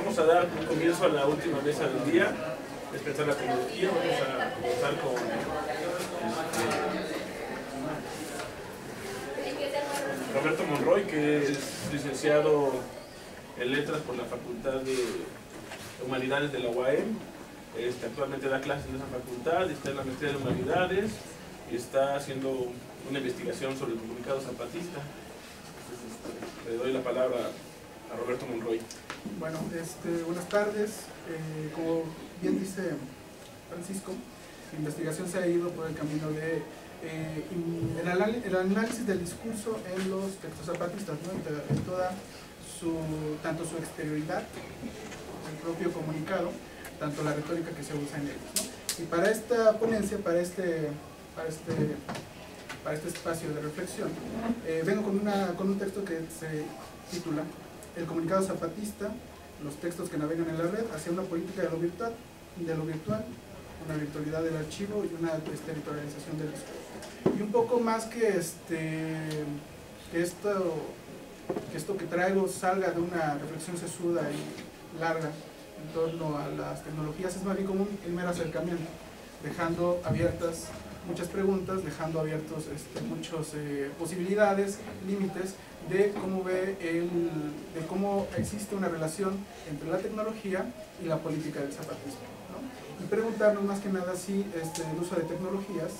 vamos a dar comienzo a la última mesa del día, es pensar la tecnología. Vamos a comenzar con Roberto Monroy, que es licenciado en Letras por la Facultad de Humanidades de la UAM. Actualmente da clases en esa facultad, está en la maestría de Humanidades y está haciendo una investigación sobre el comunicado zapatista. Entonces, le doy la palabra a Roberto Monroy. Bueno, buenas tardes. Como bien dice Francisco, la investigación se ha ido por el camino de el análisis del discurso en los textos zapatistas, ¿no? En toda tanto su exterioridad, el propio comunicado, tanto la retórica que se usa en ellos, ¿no? Y para esta ponencia, para este espacio de reflexión, vengo con un texto que se titula El comunicado zapatista, los textos que navegan en la red hacia una política de lo virtual, una virtualidad del archivo y una desterritorialización del discurso. Y un poco más que esto que traigo salga de una reflexión sesuda y larga en torno a las tecnologías, es más bien como un mero acercamiento, dejando abiertas muchas preguntas, dejando abiertos muchas posibilidades, límites de cómo existe una relación entre la tecnología y la política del zapatismo, ¿no? Y preguntarnos más que nada si el uso de tecnologías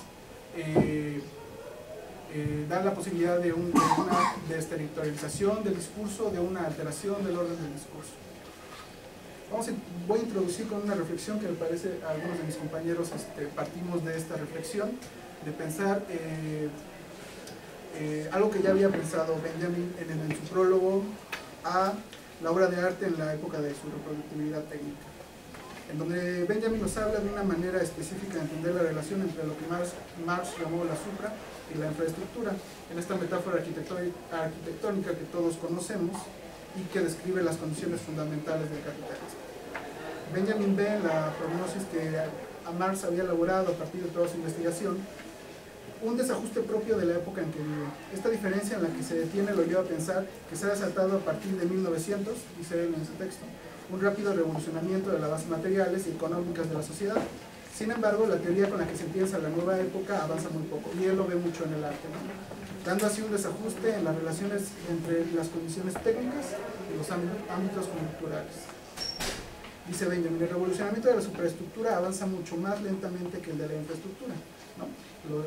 da la posibilidad de una desterritorialización del discurso, de una alteración del orden del discurso. Voy a introducir con una reflexión que me parece a algunos de mis compañeros partimos de esta reflexión, de pensar algo que ya había pensado Benjamin en su prólogo a la obra de arte en la época de su reproductibilidad técnica, en donde Benjamin nos habla de una manera específica de entender la relación entre lo que Marx llamó la supra y la infraestructura, en esta metáfora arquitectónica que todos conocemos y que describe las condiciones fundamentales del capitalismo. Benjamin ve en la prognosis que a Marx había elaborado a partir de toda su investigación un desajuste propio de la época en que vive. Esta diferencia en la que se detiene lo lleva a pensar que se ha desatado a partir de 1900, dice él en su texto, un rápido revolucionamiento de las bases materiales y económicas de la sociedad. Sin embargo, la teoría con la que se empieza la nueva época avanza muy poco, y él lo ve mucho en el arte, ¿no? Dando así un desajuste en las relaciones entre las condiciones técnicas y los ámbitos culturales. Dice Benjamin, el revolucionamiento de la superestructura avanza mucho más lentamente que el de la infraestructura, ¿no?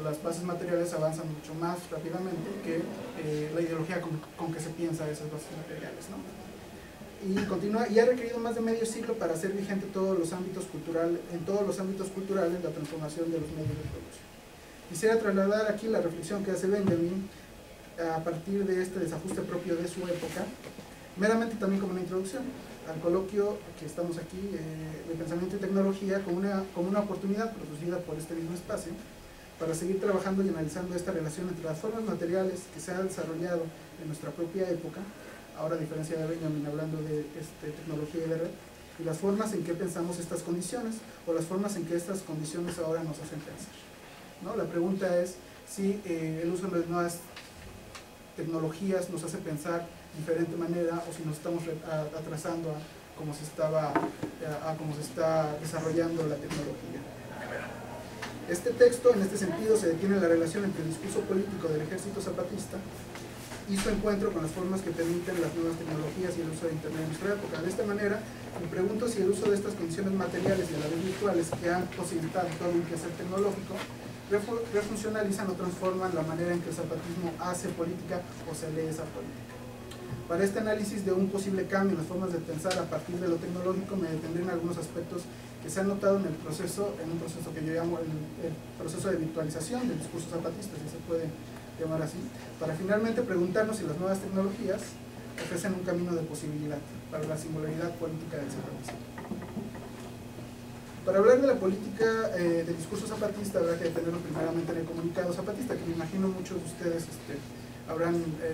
Las bases materiales avanzan mucho más rápidamente que la ideología con que se piensa esas bases materiales, ¿no? Y continúa, y ha requerido más de medio siglo para hacer vigente en todos los ámbitos culturales la transformación de los medios de producción. Quisiera trasladar aquí la reflexión que hace Benjamin a partir de este desajuste propio de su época, meramente también como una introducción al coloquio que estamos aquí de pensamiento y tecnología como una oportunidad producida por este mismo espacio para seguir trabajando y analizando esta relación entre las formas materiales que se han desarrollado en nuestra propia época, ahora a diferencia de Benjamin hablando de tecnología y de red, y las formas en que pensamos estas condiciones o las formas en que estas condiciones ahora nos hacen pensar, ¿no? La pregunta es si el uso de nuevas tecnologías nos hace pensar de diferente manera o si nos estamos atrasando a cómo se está desarrollando la tecnología. Este texto, en este sentido, se detiene en la relación entre el discurso político del ejército zapatista y su encuentro con las formas que permiten las nuevas tecnologías y el uso de Internet en nuestra época. De esta manera, me pregunto si el uso de estas condiciones materiales y a la vez virtuales que han posibilitado todo un quehacer tecnológico refuncionalizan o transforman la manera en que el zapatismo hace política o se lee esa política. Para este análisis de un posible cambio en las formas de pensar a partir de lo tecnológico, me detendré en algunos aspectos que se han notado en un proceso que yo llamo el proceso de virtualización del discurso zapatista, si se puede llamar así, para finalmente preguntarnos si las nuevas tecnologías ofrecen un camino de posibilidad para la singularidad política del zapatismo. Para hablar de la política del discurso zapatista habrá que detenerlo primeramente en el comunicado zapatista, que me imagino muchos de ustedes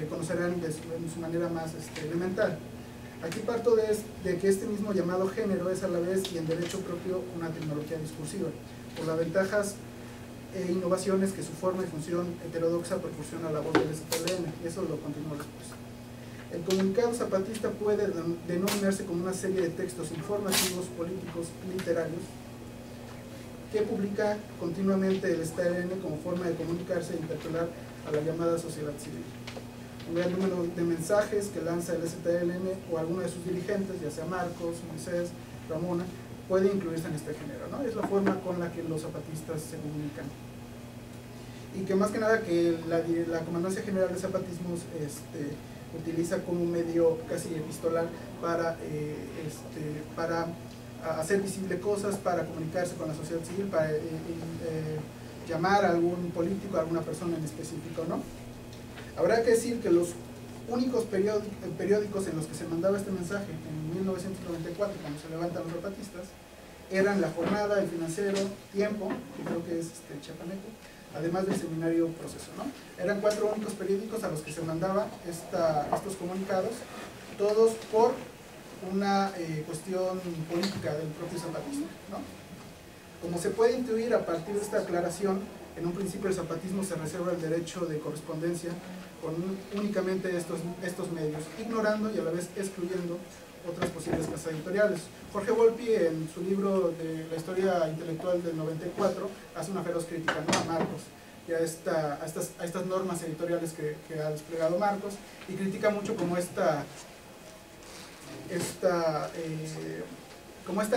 conocerán de su manera más elemental. Aquí parto de que este mismo llamado género es a la vez y en derecho propio una tecnología discursiva, por las ventajas e innovaciones que su forma y función heterodoxa proporciona a la voz del SPLN, y eso lo continúo después. El comunicado zapatista puede denominarse como una serie de textos informativos, políticos, literarios, que publica continuamente el ZLN como forma de comunicarse e interpelar a la llamada sociedad civil. Un gran número de mensajes que lanza el ZLN o alguno de sus dirigentes, ya sea Marcos, Moisés, Ramona, puede incluirse en este género, ¿no? Es la forma con la que los zapatistas se comunican. Y que más que nada que la Comandancia General de Zapatismos utiliza como medio casi epistolar para hacer visible cosas, para comunicarse con la sociedad civil, para llamar a algún político, a alguna persona en específico, ¿no? Habrá que decir que los únicos periódicos en los que se mandaba este mensaje en 1994, cuando se levantan los zapatistas, eran La Jornada, El Financiero, Tiempo, que creo que es Chiapaneco, además del Semanario Proceso, ¿no? Eran 4 únicos periódicos a los que se mandaba estos comunicados, todos por una cuestión política del propio zapatismo, ¿no? Como se puede intuir a partir de esta aclaración, en un principio el zapatismo se reserva el derecho de correspondencia con únicamente estos medios, ignorando y a la vez excluyendo otras posibles casas editoriales. Jorge Volpi, en su libro de la historia intelectual del 94, hace una feroz crítica, ¿no?, a Marcos y a estas normas editoriales que ha desplegado Marcos, y critica mucho como esta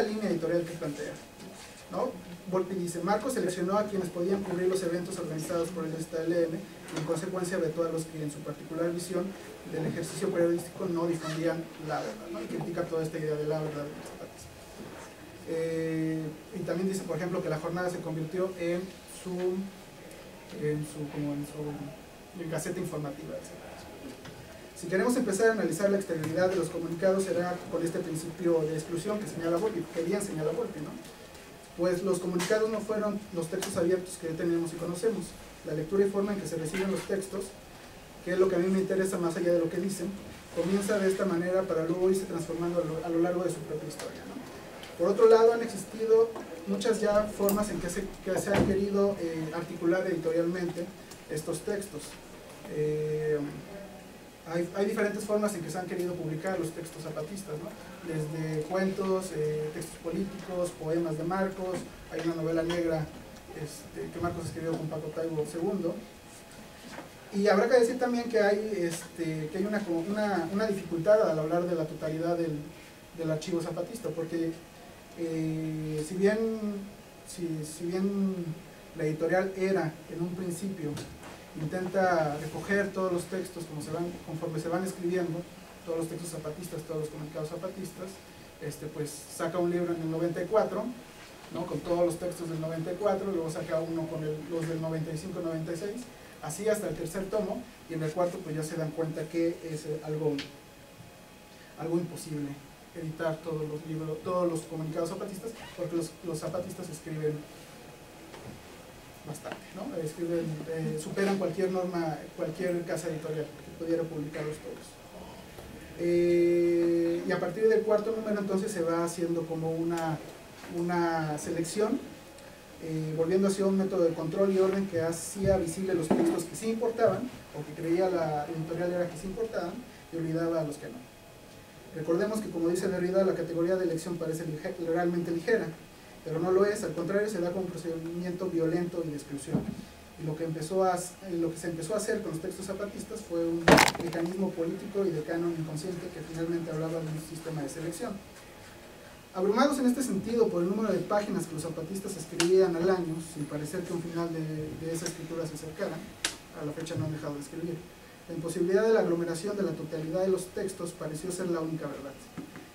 línea editorial que plantea, ¿no? Volpi dice: Marcos seleccionó a quienes podían cubrir los eventos organizados por el ZLN y en consecuencia vetó a los que en su particular visión del ejercicio periodístico no difundían la verdad, ¿no? Y critica toda esta idea de la verdad del zapatismo. Y también dice, por ejemplo, que La Jornada se convirtió en gaceta informativa, etc. Si queremos empezar a analizar la exterioridad de los comunicados, será con este principio de exclusión que señala Volpi, que bien señala Volpi, ¿no? Pues los comunicados no fueron los textos abiertos que tenemos y conocemos. La lectura y forma en que se reciben los textos, que es lo que a mí me interesa más allá de lo que dicen, comienza de esta manera para luego irse transformando a lo largo de su propia historia, ¿no? Por otro lado, han existido muchas ya formas en que se han querido articular editorialmente estos textos. Hay diferentes formas en que se han querido publicar los textos zapatistas, ¿no? Desde cuentos, textos políticos, poemas de Marcos, hay una novela negra que Marcos escribió con Paco Taibo II. Y habrá que decir también que hay una dificultad al hablar de la totalidad del archivo zapatista, porque si bien la editorial era en un principio intenta recoger todos los textos conforme se van escribiendo, todos los textos zapatistas, todos los comunicados zapatistas, pues saca un libro en el 94, ¿no?, con todos los textos del 94, luego saca uno con los del 95-96, así hasta el tercer tomo, y en el cuarto pues ya se dan cuenta que es algo imposible editar todos los libros, todos los comunicados zapatistas, porque los zapatistas escriben bastante, ¿no? Superan cualquier norma, cualquier casa editorial que pudiera publicarlos todos. Y a partir del cuarto número entonces se va haciendo como una selección, volviendo hacia un método de control y orden que hacía visible los textos que sí importaban, o que creía la editorial era que sí importaban, y olvidaba a los que no. Recordemos que, como dice Derrida, la categoría de elección parece realmente ligera, pero no lo es, al contrario, se da como un procedimiento violento y de exclusión. Y lo que se empezó a hacer con los textos zapatistas fue un mecanismo político y de canon inconsciente que finalmente hablaba de un sistema de selección. Abrumados en este sentido por el número de páginas que los zapatistas escribían al año, sin parecer que un final de esa escritura se acercara, a la fecha no han dejado de escribir, la imposibilidad de la aglomeración de la totalidad de los textos pareció ser la única verdad.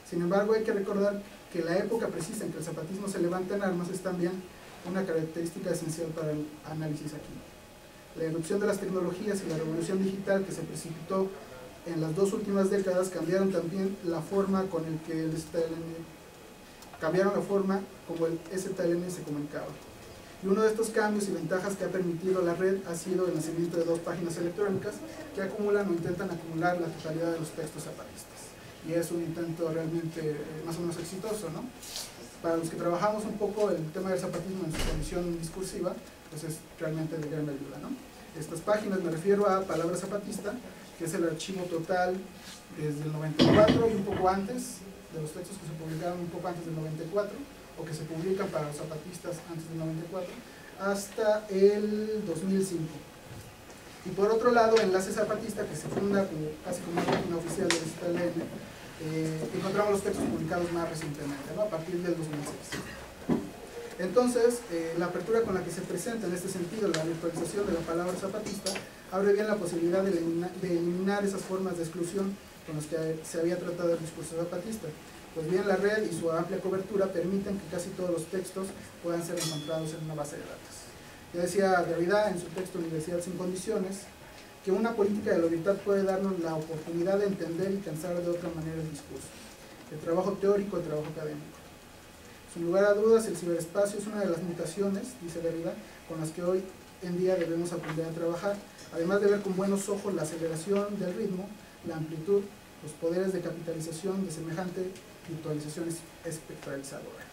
Sin embargo, hay que recordar que la época precisa en que el zapatismo se levanta en armas es también una característica esencial para el análisis aquí. La irrupción de las tecnologías y la revolución digital que se precipitó en las 2 últimas décadas cambiaron también la forma con el que el ZLN como el ZLN se comunicaba. Y uno de estos cambios y ventajas que ha permitido la red ha sido el nacimiento de 2 páginas electrónicas que acumulan o intentan acumular la totalidad de los textos zapatistas. Y es un intento realmente más o menos exitoso, ¿no? Para los que trabajamos un poco el tema del zapatismo en su condición discursiva, pues es realmente de gran ayuda, ¿no? Estas páginas, me refiero a Palabra Zapatista, que es el archivo total desde el 94 y un poco antes, de los textos que se publicaron un poco antes del 94, o que se publican para los zapatistas antes del 94, hasta el 2005. Y por otro lado, Enlace Zapatista, que se funda casi como una página oficial de ZLN, encontramos los textos publicados más recientemente, ¿no? A partir del 2006. Entonces, la apertura con la que se presenta en este sentido la virtualización de la palabra zapatista abre bien la posibilidad de eliminar esas formas de exclusión con las que se había tratado el discurso zapatista. Pues bien, la red y su amplia cobertura permiten que casi todos los textos puedan ser encontrados en una base de datos. Ya decía Derrida en su texto Universidad sin condiciones, que una política de la libertad puede darnos la oportunidad de entender y pensar de otra manera el discurso, el trabajo teórico, el trabajo académico. Sin lugar a dudas, el ciberespacio es una de las mutaciones, dice Derrida, con las que hoy en día debemos aprender a trabajar, además de ver con buenos ojos la aceleración del ritmo, la amplitud, los poderes de capitalización de semejante virtualización espectralizadora.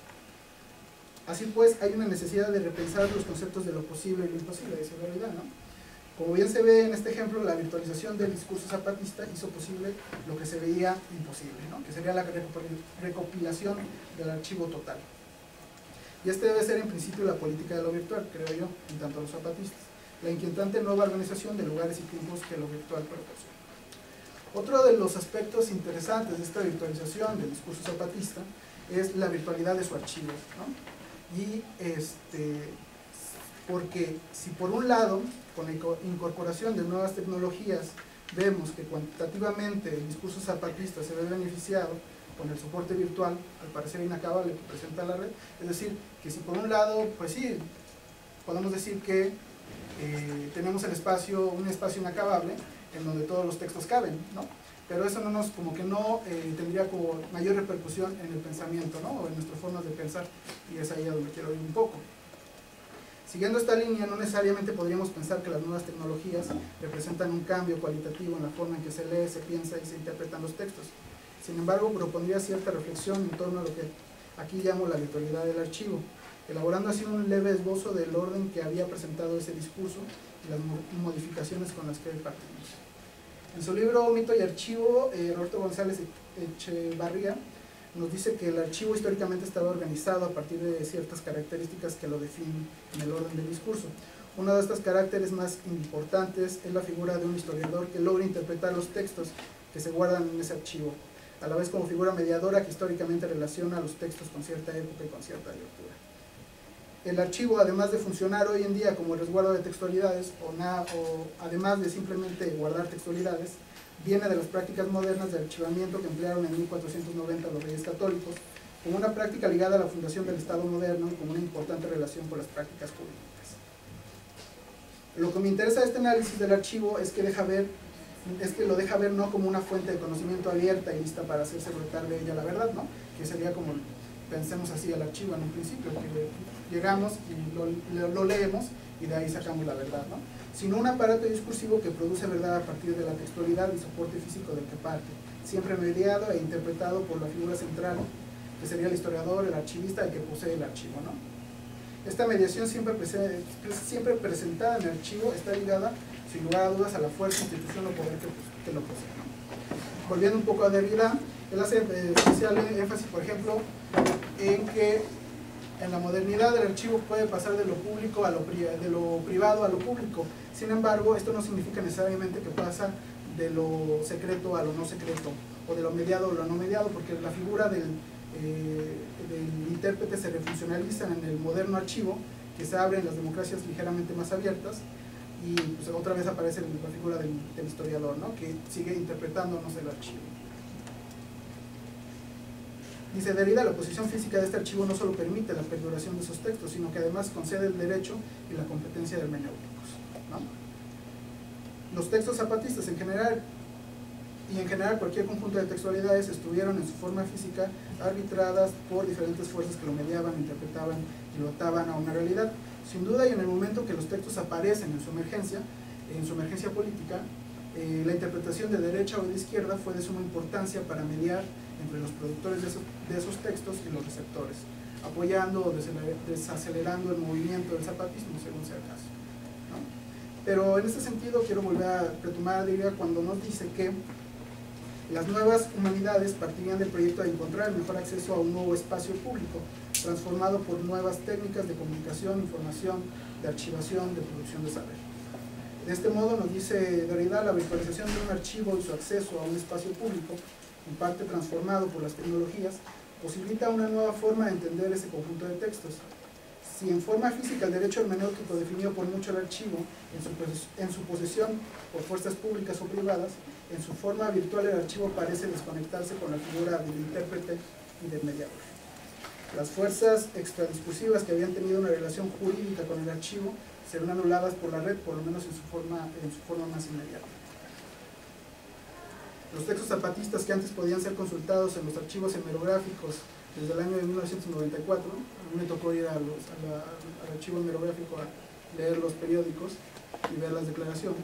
Así pues, hay una necesidad de repensar los conceptos de lo posible y lo imposible, dice Derrida, ¿no? Como bien se ve en este ejemplo, la virtualización del discurso zapatista hizo posible lo que se veía imposible, ¿no? Que sería la recopilación del archivo total. Y este debe ser en principio la política de lo virtual, creo yo, en tanto a los zapatistas, la inquietante nueva organización de lugares y tiempos que lo virtual proporciona. Otro de los aspectos interesantes de esta virtualización del discurso zapatista es la virtualidad de su archivo, ¿no? Y porque si por un lado, con la incorporación de nuevas tecnologías, vemos que cuantitativamente el discurso zapatista se ve beneficiado con el soporte virtual, al parecer inacabable, que presenta la red, es decir, que si por un lado, pues sí, podemos decir que tenemos un espacio inacabable, en donde todos los textos caben, ¿no? Pero eso como que no tendría como mayor repercusión en el pensamiento, ¿no? O en nuestras formas de pensar, y es ahí a donde quiero ir un poco. Siguiendo esta línea, no necesariamente podríamos pensar que las nuevas tecnologías representan un cambio cualitativo en la forma en que se lee, se piensa y se interpretan los textos. Sin embargo, propondría cierta reflexión en torno a lo que aquí llamo la virtualidad del archivo, elaborando así un leve esbozo del orden que había presentado ese discurso y las modificaciones con las que partimos. En su libro Mito y Archivo, Roberto González Echevarría nos dice que el archivo históricamente estaba organizado a partir de ciertas características que lo definen en el orden del discurso. Uno de estos caracteres más importantes es la figura de un historiador que logra interpretar los textos que se guardan en ese archivo, a la vez como figura mediadora que históricamente relaciona los textos con cierta época y con cierta lectura. El archivo, además de funcionar hoy en día como resguardo de textualidades, o además de simplemente guardar textualidades, viene de las prácticas modernas de archivamiento que emplearon en 1490 los reyes católicos, como una práctica ligada a la fundación del Estado moderno y como una importante relación con las prácticas jurídicas. Lo que me interesa de este análisis del archivo es que lo deja ver no como una fuente de conocimiento abierta y lista para hacerse brotar de ella la verdad, ¿no? Que sería como, pensemos así, el archivo en un principio, que llegamos y lo leemos y de ahí sacamos la verdad, ¿no? Sino un aparato discursivo que produce verdad a partir de la textualidad y soporte físico del que parte, siempre mediado e interpretado por la figura central, que sería el historiador, el archivista, el que posee el archivo, ¿no? Esta mediación siempre presentada en el archivo está ligada, sin lugar a dudas, a la fuerza, institución o poder que lo posee, ¿no? Volviendo un poco a Derrida, él hace especial énfasis, por ejemplo, en que en la modernidad el archivo puede pasar de lo público de lo privado a lo público. Sin embargo, esto no significa necesariamente que pasa de lo secreto a lo no secreto, o de lo mediado a lo no mediado, porque la figura del intérprete se refuncionaliza en el moderno archivo, que se abre en las democracias ligeramente más abiertas, y pues, otra vez aparece la figura del historiador, ¿no? Que sigue interpretándonos el archivo. Dice Derrida, la posición física de este archivo no solo permite la perduración de esos textos, sino que además concede el derecho y la competencia de hermenéuticos, ¿no? Los textos zapatistas en general cualquier conjunto de textualidades estuvieron en su forma física arbitradas por diferentes fuerzas que lo mediaban, interpretaban y lo ataban a una realidad. Sin duda, y en el momento que los textos aparecen en su emergencia política, la interpretación de derecha o de izquierda fue de suma importancia para mediar entre los productores de esos textos y los receptores, apoyando o desacelerando el movimiento del zapatismo, según sea el caso, ¿no? Pero en este sentido quiero volver a retomar a Derrida cuando nos dice que las nuevas humanidades partirían del proyecto de encontrar el mejor acceso a un nuevo espacio público, transformado por nuevas técnicas de comunicación, información, de archivación, de producción de saber. De este modo, nos dice Derrida, la virtualización de un archivo y su acceso a un espacio público, en parte transformado por las tecnologías, posibilita una nueva forma de entender ese conjunto de textos. Si en forma física el derecho hermenéutico definió por mucho el archivo en su posesión por fuerzas públicas o privadas, en su forma virtual el archivo parece desconectarse con la figura del intérprete y del mediador. Las fuerzas extradiscursivas que habían tenido una relación jurídica con el archivo serán anuladas por la red, por lo menos en su forma más inmediata. Los textos zapatistas que antes podían ser consultados en los archivos hemerográficos desde el año de 1994, a mí me tocó ir al archivo hemerográfico a leer los periódicos y ver las declaraciones,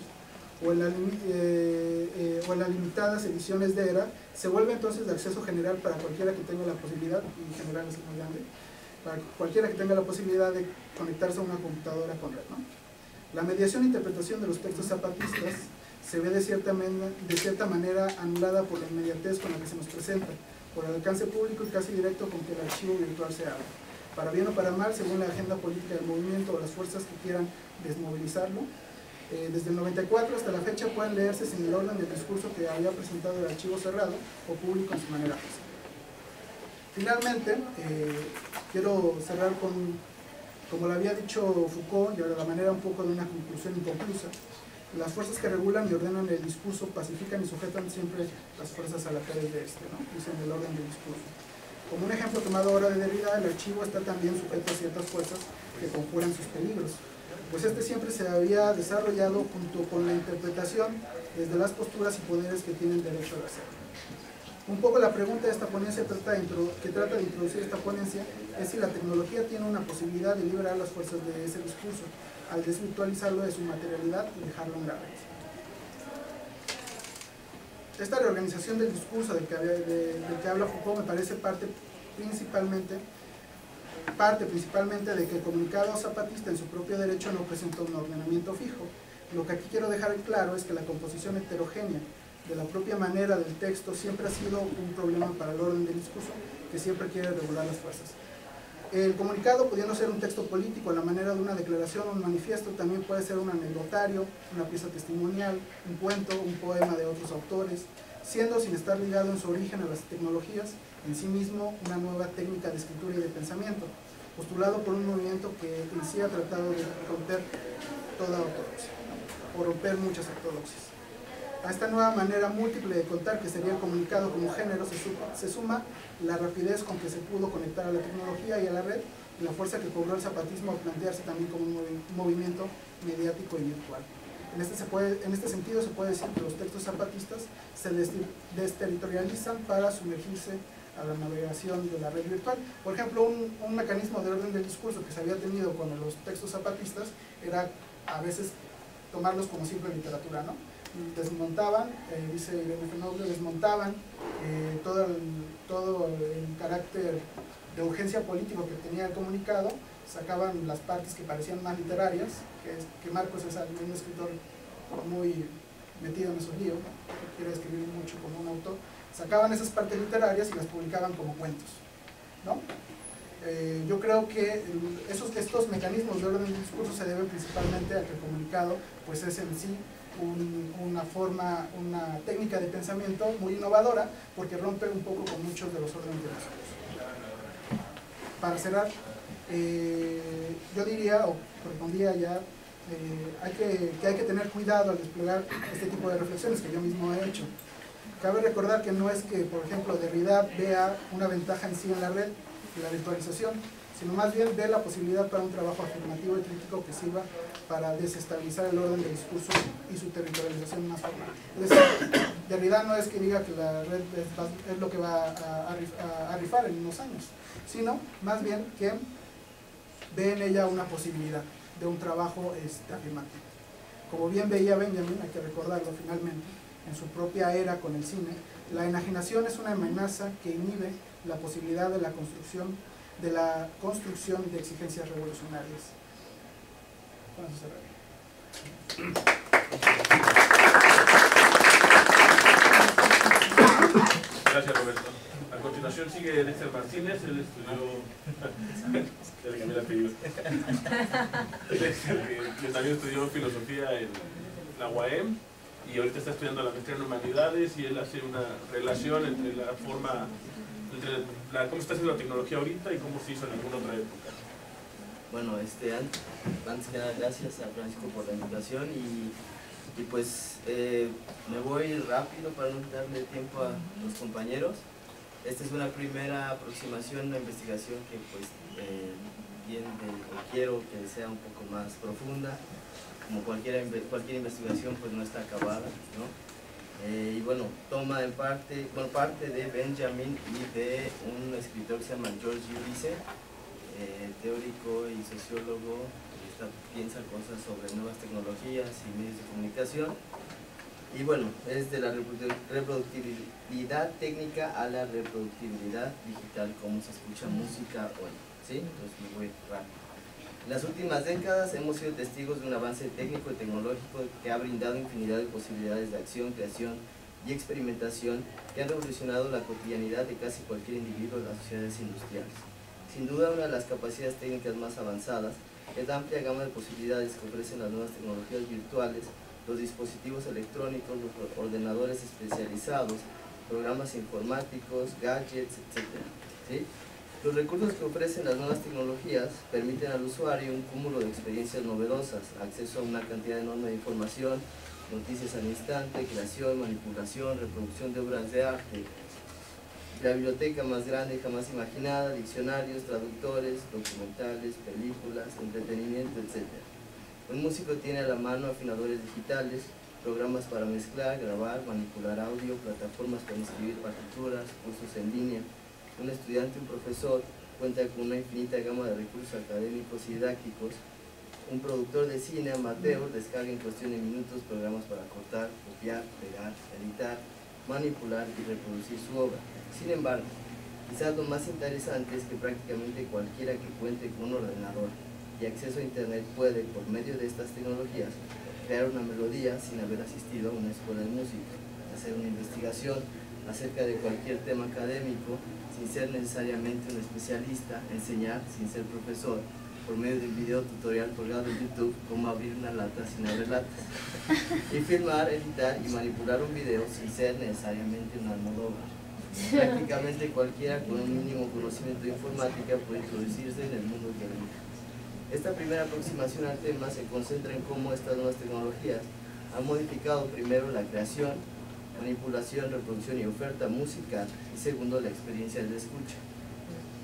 o en las limitadas ediciones de ERA, se vuelve entonces de acceso general para cualquiera que tenga la posibilidad, y general es muy grande, para cualquiera que tenga la posibilidad de conectarse a una computadora con red, ¿no? La mediación e interpretación de los textos zapatistas se ve de cierta manera anulada por la inmediatez con la que se nos presenta, por el alcance público y casi directo con que el archivo virtual se abre. Para bien o para mal, según la agenda política del movimiento o las fuerzas que quieran desmovilizarlo, desde el 94 hasta la fecha pueden leerse sin el orden del discurso que había presentado el archivo cerrado o público en su manera física. Finalmente, quiero cerrar con, como lo había dicho Foucault, y de la manera un poco de una conclusión inconclusa, las fuerzas que regulan y ordenan el discurso pacifican y sujetan siempre las fuerzas alateras de este, ¿no? Dicen el orden del discurso. Como un ejemplo tomado ahora de Derrida, el archivo está también sujeto a ciertas fuerzas que conjuran sus peligros, pues este siempre se había desarrollado junto con la interpretación desde las posturas y poderes que tienen derecho a hacerlo. Un poco la pregunta de esta ponencia que trata de introducir esta ponencia es si la tecnología tiene una posibilidad de liberar las fuerzas de ese discurso al desvirtualizarlo de su materialidad y dejarlo en la red. Esta reorganización del discurso del que habla Foucault me parece parte principalmente de que el comunicado zapatista en su propio derecho no presenta un ordenamiento fijo. Lo que aquí quiero dejar claro es que la composición heterogénea de la propia manera del texto siempre ha sido un problema para el orden del discurso, que siempre quiere regular las fuerzas. El comunicado, pudiendo ser un texto político a la manera de una declaración o un manifiesto, también puede ser un anecdotario, una pieza testimonial, un cuento, un poema de otros autores, siendo, sin estar ligado en su origen a las tecnologías, en sí mismo una nueva técnica de escritura y de pensamiento, postulado por un movimiento que en sí ha tratado de romper toda ortodoxia, o romper muchas ortodoxias. A esta nueva manera múltiple de contar, que sería el comunicado como género, se suma la rapidez con que se pudo conectar a la tecnología y a la red, y la fuerza que cobró el zapatismo al plantearse también como un movimiento mediático y virtual. En este sentido se puede decir que los textos zapatistas se desterritorializan para sumergirse a la navegación de la red virtual. Por ejemplo, un mecanismo de orden del discurso que se había tenido con los textos zapatistas era a veces tomarlos como simple literatura, ¿no? Desmontaban, dice Irene Fenogle, desmontaban todo el carácter de urgencia político que tenía el comunicado, sacaban las partes que parecían más literarias, que Marcos es un escritor muy metido en esos líos, ¿no? Que quiere escribir mucho como un autor, sacaban esas partes literarias y las publicaban como cuentos, ¿no? Yo creo que estos mecanismos de orden del discurso se deben principalmente a que el comunicado pues es en sí una técnica de pensamiento muy innovadora, porque rompe un poco con muchos de los órdenes del discurso. Para cerrar, yo diría, o propondría ya, que hay que tener cuidado al desplegar este tipo de reflexiones que yo mismo he hecho. Cabe recordar que no es que, por ejemplo, Derrida vea una ventaja en sí en la red y la virtualización, sino más bien ve la posibilidad para un trabajo afirmativo y crítico que sirva para desestabilizar el orden del discurso y su territorialización más formal. Es decir, Derrida no es que diga que la red es lo que va a rifar en unos años, sino más bien que ve en ella una posibilidad de un trabajo afirmativo. Como bien veía Benjamin, hay que recordarlo finalmente, en su propia era con el cine, la enajenación es una amenaza que inhibe la posibilidad de la construcción de exigencias revolucionarias. Vamos a cerrar. Gracias, Roberto. A continuación sigue Dexter Martínez, él estudió... ya le cambié el apellido. Dexter, que también estudió filosofía en la UAM y ahorita está estudiando la maestría en humanidades, y él hace una relación entre la forma, cómo está haciendo la tecnología ahorita y cómo se hizo en alguna otra época. Bueno, antes que nada, gracias a Francisco por la invitación y pues me voy rápido para no darle tiempo a los compañeros. Esta es una primera aproximación, una investigación que pues quiero que sea un poco más profunda. Como cualquier investigación pues no está acabada, ¿no? Y bueno, toma en parte de Benjamin y de un escritor que se llama George Ulisse, teórico y sociólogo, piensa cosas sobre nuevas tecnologías y medios de comunicación. Y bueno, es de la reproductibilidad técnica a la reproductibilidad digital, cómo se escucha música hoy, ¿sí? Entonces me voy rápido. En las últimas décadas hemos sido testigos de un avance técnico y tecnológico que ha brindado infinidad de posibilidades de acción, creación y experimentación que han revolucionado la cotidianidad de casi cualquier individuo en las sociedades industriales. Sin duda, una de las capacidades técnicas más avanzadas es la amplia gama de posibilidades que ofrecen las nuevas tecnologías virtuales, los dispositivos electrónicos, los ordenadores especializados, programas informáticos, gadgets, etc. ¿Sí? Los recursos que ofrecen las nuevas tecnologías permiten al usuario un cúmulo de experiencias novedosas, acceso a una cantidad enorme de información, noticias al instante, creación, manipulación, reproducción de obras de arte, la biblioteca más grande jamás imaginada, diccionarios, traductores, documentales, películas, entretenimiento, etc. Un músico tiene a la mano afinadores digitales, programas para mezclar, grabar, manipular audio, plataformas para escribir partituras, cursos en línea. Un estudiante, un profesor, cuenta con una infinita gama de recursos académicos y didácticos. Un productor de cine amateur descarga en cuestión de minutos programas para cortar, copiar, pegar, editar, manipular y reproducir su obra. Sin embargo, quizás lo más interesante es que prácticamente cualquiera que cuente con un ordenador y acceso a internet puede, por medio de estas tecnologías, crear una melodía sin haber asistido a una escuela de música, hacer una investigación acerca de cualquier tema académico sin ser necesariamente un especialista, enseñar sin ser profesor, por medio de un video tutorial colgado en YouTube, cómo abrir una lata sin abrir latas, y filmar, editar y manipular un video sin ser necesariamente un Almodóvar. Prácticamente cualquiera con un mínimo conocimiento de informática puede introducirse en el mundo gamer. Esta primera aproximación al tema se concentra en cómo estas nuevas tecnologías han modificado primero la creación, manipulación, reproducción y oferta musical, y segundo, la experiencia de la escucha.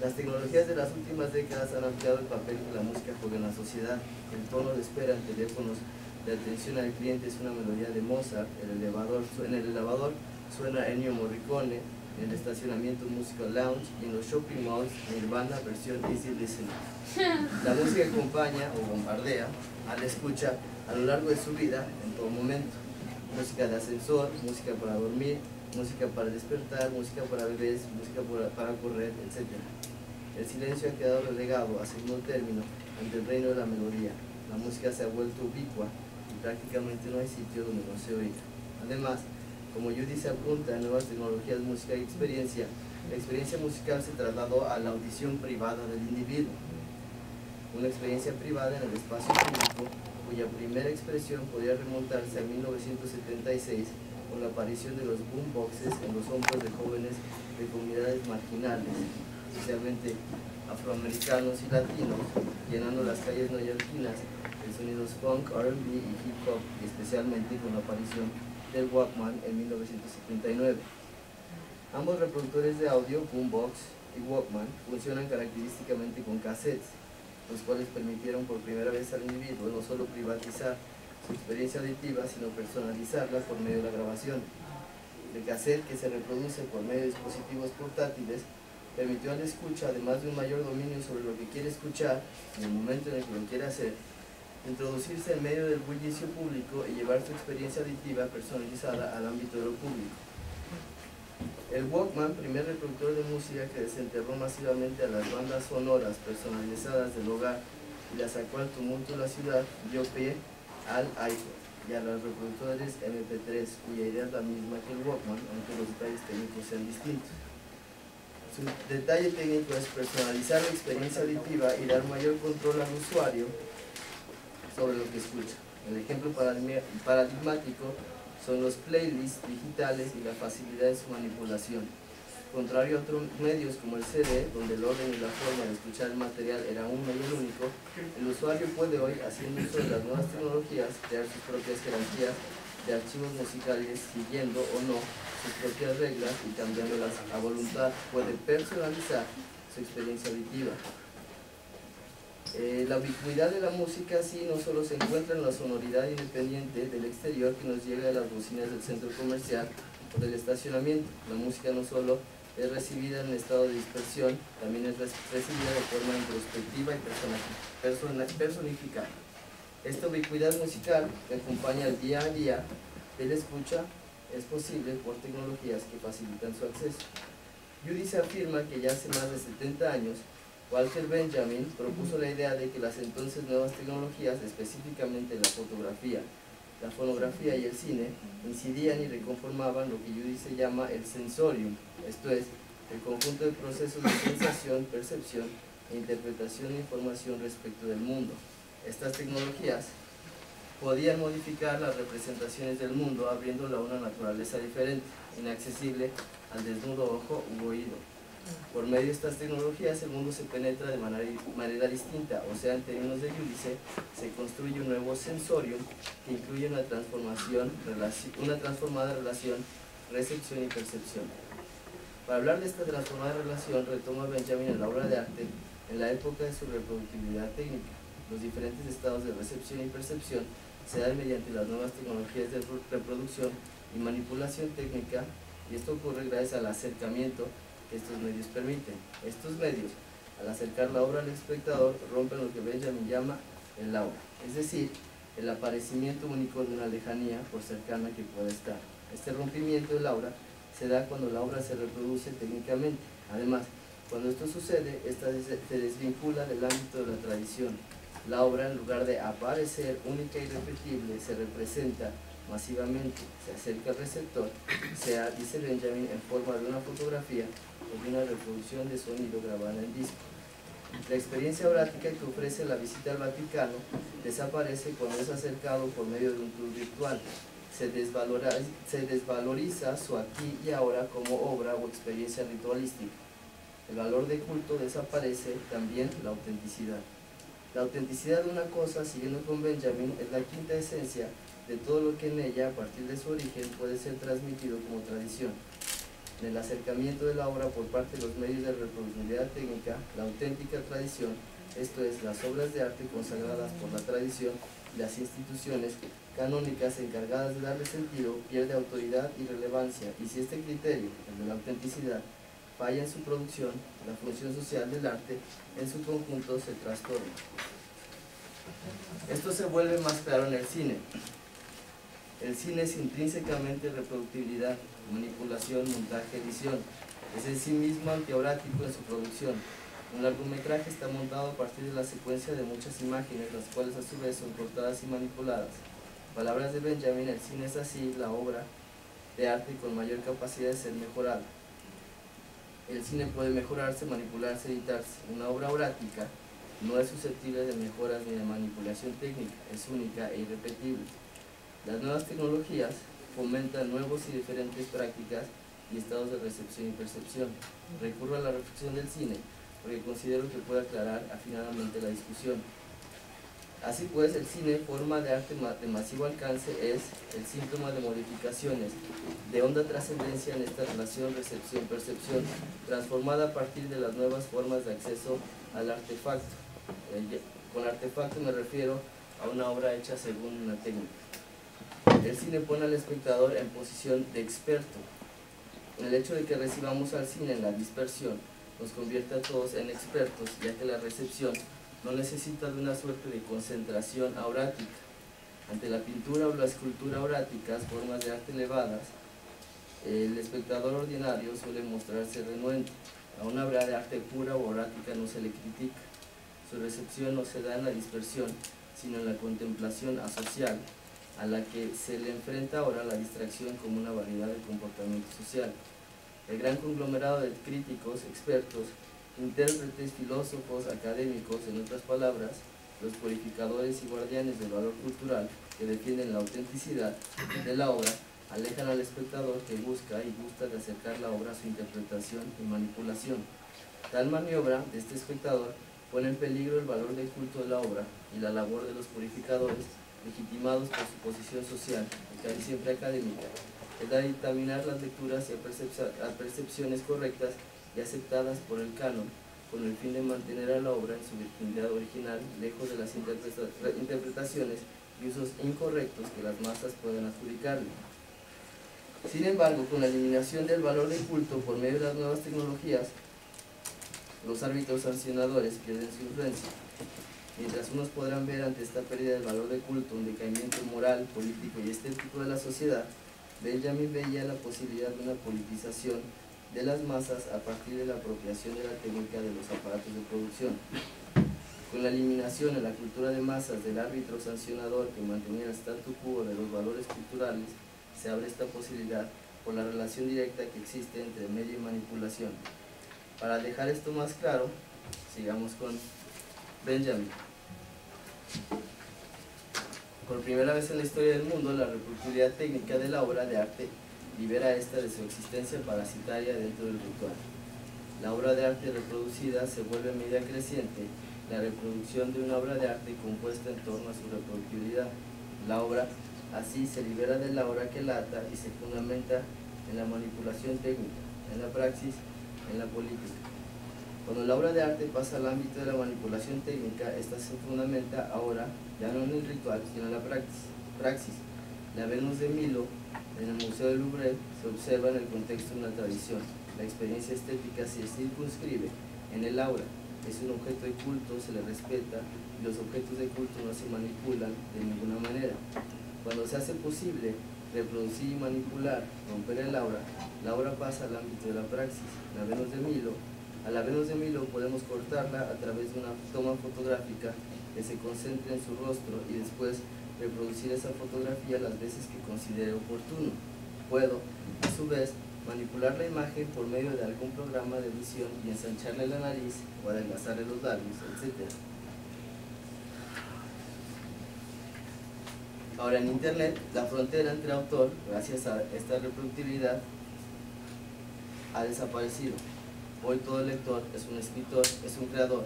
Las tecnologías de las últimas décadas han ampliado el papel que la música juega en la sociedad. El tono de espera en teléfonos de atención al cliente es una melodía de Mozart, en el elevador suena Ennio Morricone, en el estacionamiento música lounge, y en los shopping malls Nirvana versión easy listening. La música acompaña o bombardea a la escucha a lo largo de su vida en todo momento. Música de ascensor, música para dormir, música para despertar, música para bebés, música para correr, etc. El silencio ha quedado relegado a segundo término ante el reino de la melodía. La música se ha vuelto ubicua y prácticamente no hay sitio donde no se oiga. Además, como Judy se apunta a nuevas tecnologías, música y experiencia, la experiencia musical se trasladó a la audición privada del individuo. Una experiencia privada en el espacio público, cuya primera expresión podría remontarse a 1976 con la aparición de los boomboxes en los hombros de jóvenes de comunidades marginales, especialmente afroamericanos y latinos, llenando las calles neoyorquinas de sonidos funk, R&B y hip hop, y especialmente con la aparición del Walkman en 1979. Ambos reproductores de audio, boombox y Walkman, funcionan característicamente con cassettes, los cuales permitieron por primera vez al individuo no solo privatizar su experiencia auditiva, sino personalizarla por medio de la grabación. El cassette, que se reproduce por medio de dispositivos portátiles, permitió al escucha, además de un mayor dominio sobre lo que quiere escuchar en el momento en el que lo quiere hacer, introducirse en medio del bullicio público y llevar su experiencia auditiva personalizada al ámbito de lo público. El Walkman, primer reproductor de música que desenterró masivamente a las bandas sonoras personalizadas del hogar y las sacó al tumulto de la ciudad, dio pie al iPhone y a los reproductores MP3, cuya idea es la misma que el Walkman, aunque los detalles técnicos sean distintos. Su detalle técnico es personalizar la experiencia auditiva y dar mayor control al usuario sobre lo que escucha. El ejemplo paradigmático son los playlists digitales y la facilidad en su manipulación. Contrario a otros medios como el CD, donde el orden y la forma de escuchar el material era uno y el único, el usuario puede hoy, haciendo uso de las nuevas tecnologías, crear sus propias jerarquías de archivos musicales, siguiendo o no sus propias reglas y cambiándolas a voluntad. Puede personalizar su experiencia auditiva. La ubicuidad de la música sí no solo se encuentra en la sonoridad independiente del exterior que nos llega de las bocinas del centro comercial o del estacionamiento. La música no solo es recibida en estado de dispersión, también es recibida de forma introspectiva y personificada. Esta ubicuidad musical que acompaña el día a día del escucha es posible por tecnologías que facilitan su acceso. Giudice afirma que ya hace más de 70 años Walter Benjamin propuso la idea de que las entonces nuevas tecnologías, específicamente la fotografía, la fonografía y el cine, incidían y reconformaban lo que Giudice llama el sensorium, esto es, el conjunto de procesos de sensación, percepción e interpretación de información respecto del mundo. Estas tecnologías podían modificar las representaciones del mundo, abriéndolo a una naturaleza diferente, inaccesible al desnudo ojo u oído. Por medio de estas tecnologías el mundo se penetra de manera distinta, o sea, en términos de Giudice, se construye un nuevo sensorium que incluye una transformada relación recepción y percepción. Para hablar de esta transformada relación, retoma Benjamin en la obra de arte en la época de su reproductibilidad técnica. Los diferentes estados de recepción y percepción se dan mediante las nuevas tecnologías de reproducción y manipulación técnica, y esto ocurre gracias al acercamiento que estos medios permiten. Estos medios, al acercar la obra al espectador, rompen lo que Benjamin llama el aura, es decir, el aparecimiento único de una lejanía, por cercana que pueda estar. Este rompimiento del aura se da cuando la obra se reproduce técnicamente. Además, cuando esto sucede, esta se desvincula del ámbito de la tradición. La obra, en lugar de aparecer única y repetible, se representa masivamente, se acerca al receptor, sea, dice Benjamin, en forma de una fotografía o de una reproducción de sonido grabada en disco. La experiencia aurática que ofrece la visita al Vaticano desaparece cuando es acercado por medio de un tour virtual. Se desvaloriza su aquí y ahora como obra o experiencia ritualística. El valor de culto desaparece, también la autenticidad. La autenticidad de una cosa, siguiendo con Benjamin, es la quinta esencia de todo lo que en ella, a partir de su origen, puede ser transmitido como tradición. En el acercamiento de la obra por parte de los medios de reproducibilidad técnica, la auténtica tradición, esto es, las obras de arte consagradas por la tradición y las instituciones canónicas encargadas de darle sentido, pierde autoridad y relevancia, y si este criterio, el de la autenticidad, falla en su producción, la función social del arte en su conjunto se trastorna. Esto se vuelve más claro en el cine. El cine es intrínsecamente reproductibilidad, manipulación, montaje, edición. Es en sí mismo antiaurático en su producción. Un largometraje está montado a partir de la secuencia de muchas imágenes, las cuales a su vez son cortadas y manipuladas. Palabras de Benjamin, el cine es así la obra de arte con mayor capacidad de ser mejorada. El cine puede mejorarse, manipularse, editarse. Una obra aurática no es susceptible de mejoras ni de manipulación técnica, es única e irrepetible. Las nuevas tecnologías fomentan nuevos y diferentes prácticas y estados de recepción y percepción. Recurro a la reflexión del cine porque considero que puede aclarar afinadamente la discusión. Así pues, el cine, forma de arte de masivo alcance, es el síntoma de modificaciones de honda trascendencia en esta relación recepción-percepción, transformada a partir de las nuevas formas de acceso al artefacto. Con artefacto me refiero a una obra hecha según una técnica. El cine pone al espectador en posición de experto. El hecho de que recibamos al cine en la dispersión nos convierte a todos en expertos, ya que la recepción no necesita de una suerte de concentración aurática. Ante la pintura o la escultura auráticas, formas de arte elevadas, el espectador ordinario suele mostrarse renuente. A una obra de arte pura o aurática no se le critica. Su recepción no se da en la dispersión, sino en la contemplación asocial, a la que se le enfrenta ahora la distracción como una variedad de comportamiento social. El gran conglomerado de críticos, expertos, intérpretes, filósofos, académicos, en otras palabras, los purificadores y guardianes del valor cultural que defienden la autenticidad de la obra, alejan al espectador que busca y gusta de acercar la obra a su interpretación y manipulación. Tal maniobra de este espectador pone en peligro el valor del culto de la obra y la labor de los purificadores, legitimados por su posición social y casi siempre académica, es la de dictaminar las lecturas y a percepciones correctas y aceptadas por el canon, con el fin de mantener a la obra en su virginidad original, lejos de las interpretaciones y usos incorrectos que las masas puedan adjudicarle. Sin embargo, con la eliminación del valor del culto por medio de las nuevas tecnologías, los árbitros sancionadores pierden su influencia. Mientras unos podrán ver ante esta pérdida del valor del culto un decaimiento moral, político y estético de la sociedad, Benjamin veía la posibilidad de una politización de las masas a partir de la apropiación de la técnica de los aparatos de producción. Con la eliminación en la cultura de masas del árbitro sancionador que mantenía el statu quo de los valores culturales, se abre esta posibilidad por la relación directa que existe entre medio y manipulación. Para dejar esto más claro, sigamos con Benjamin. Por primera vez en la historia del mundo, la reproducibilidad técnica de la obra de arte libera a esta de su existencia parasitaria dentro del ritual. La obra de arte reproducida se vuelve en medida creciente la reproducción de una obra de arte compuesta en torno a su reproducibilidad. La obra así se libera de la obra que la ata y se fundamenta en la manipulación técnica, en la praxis, en la política. Cuando la obra de arte pasa al ámbito de la manipulación técnica, esta se fundamenta ahora ya no en el ritual, sino en la praxis. La Venus de Milo, en el Museo del Louvre, se observa en el contexto de una tradición. La experiencia estética se circunscribe en el aura. Es un objeto de culto, se le respeta, y los objetos de culto no se manipulan de ninguna manera. Cuando se hace posible reproducir y manipular, romper el aura, la obra pasa al ámbito de la praxis. A la Venus de Milo podemos cortarla a través de una toma fotográfica que se concentre en su rostro y después reproducir esa fotografía las veces que considere oportuno. Puedo, a su vez, manipular la imagen por medio de algún programa de edición y ensancharle la nariz o adelgazarle los labios, etc. Ahora, en Internet, la frontera entre autor, gracias a esta reproductibilidad, ha desaparecido. Hoy todo lector es un escritor, es un creador.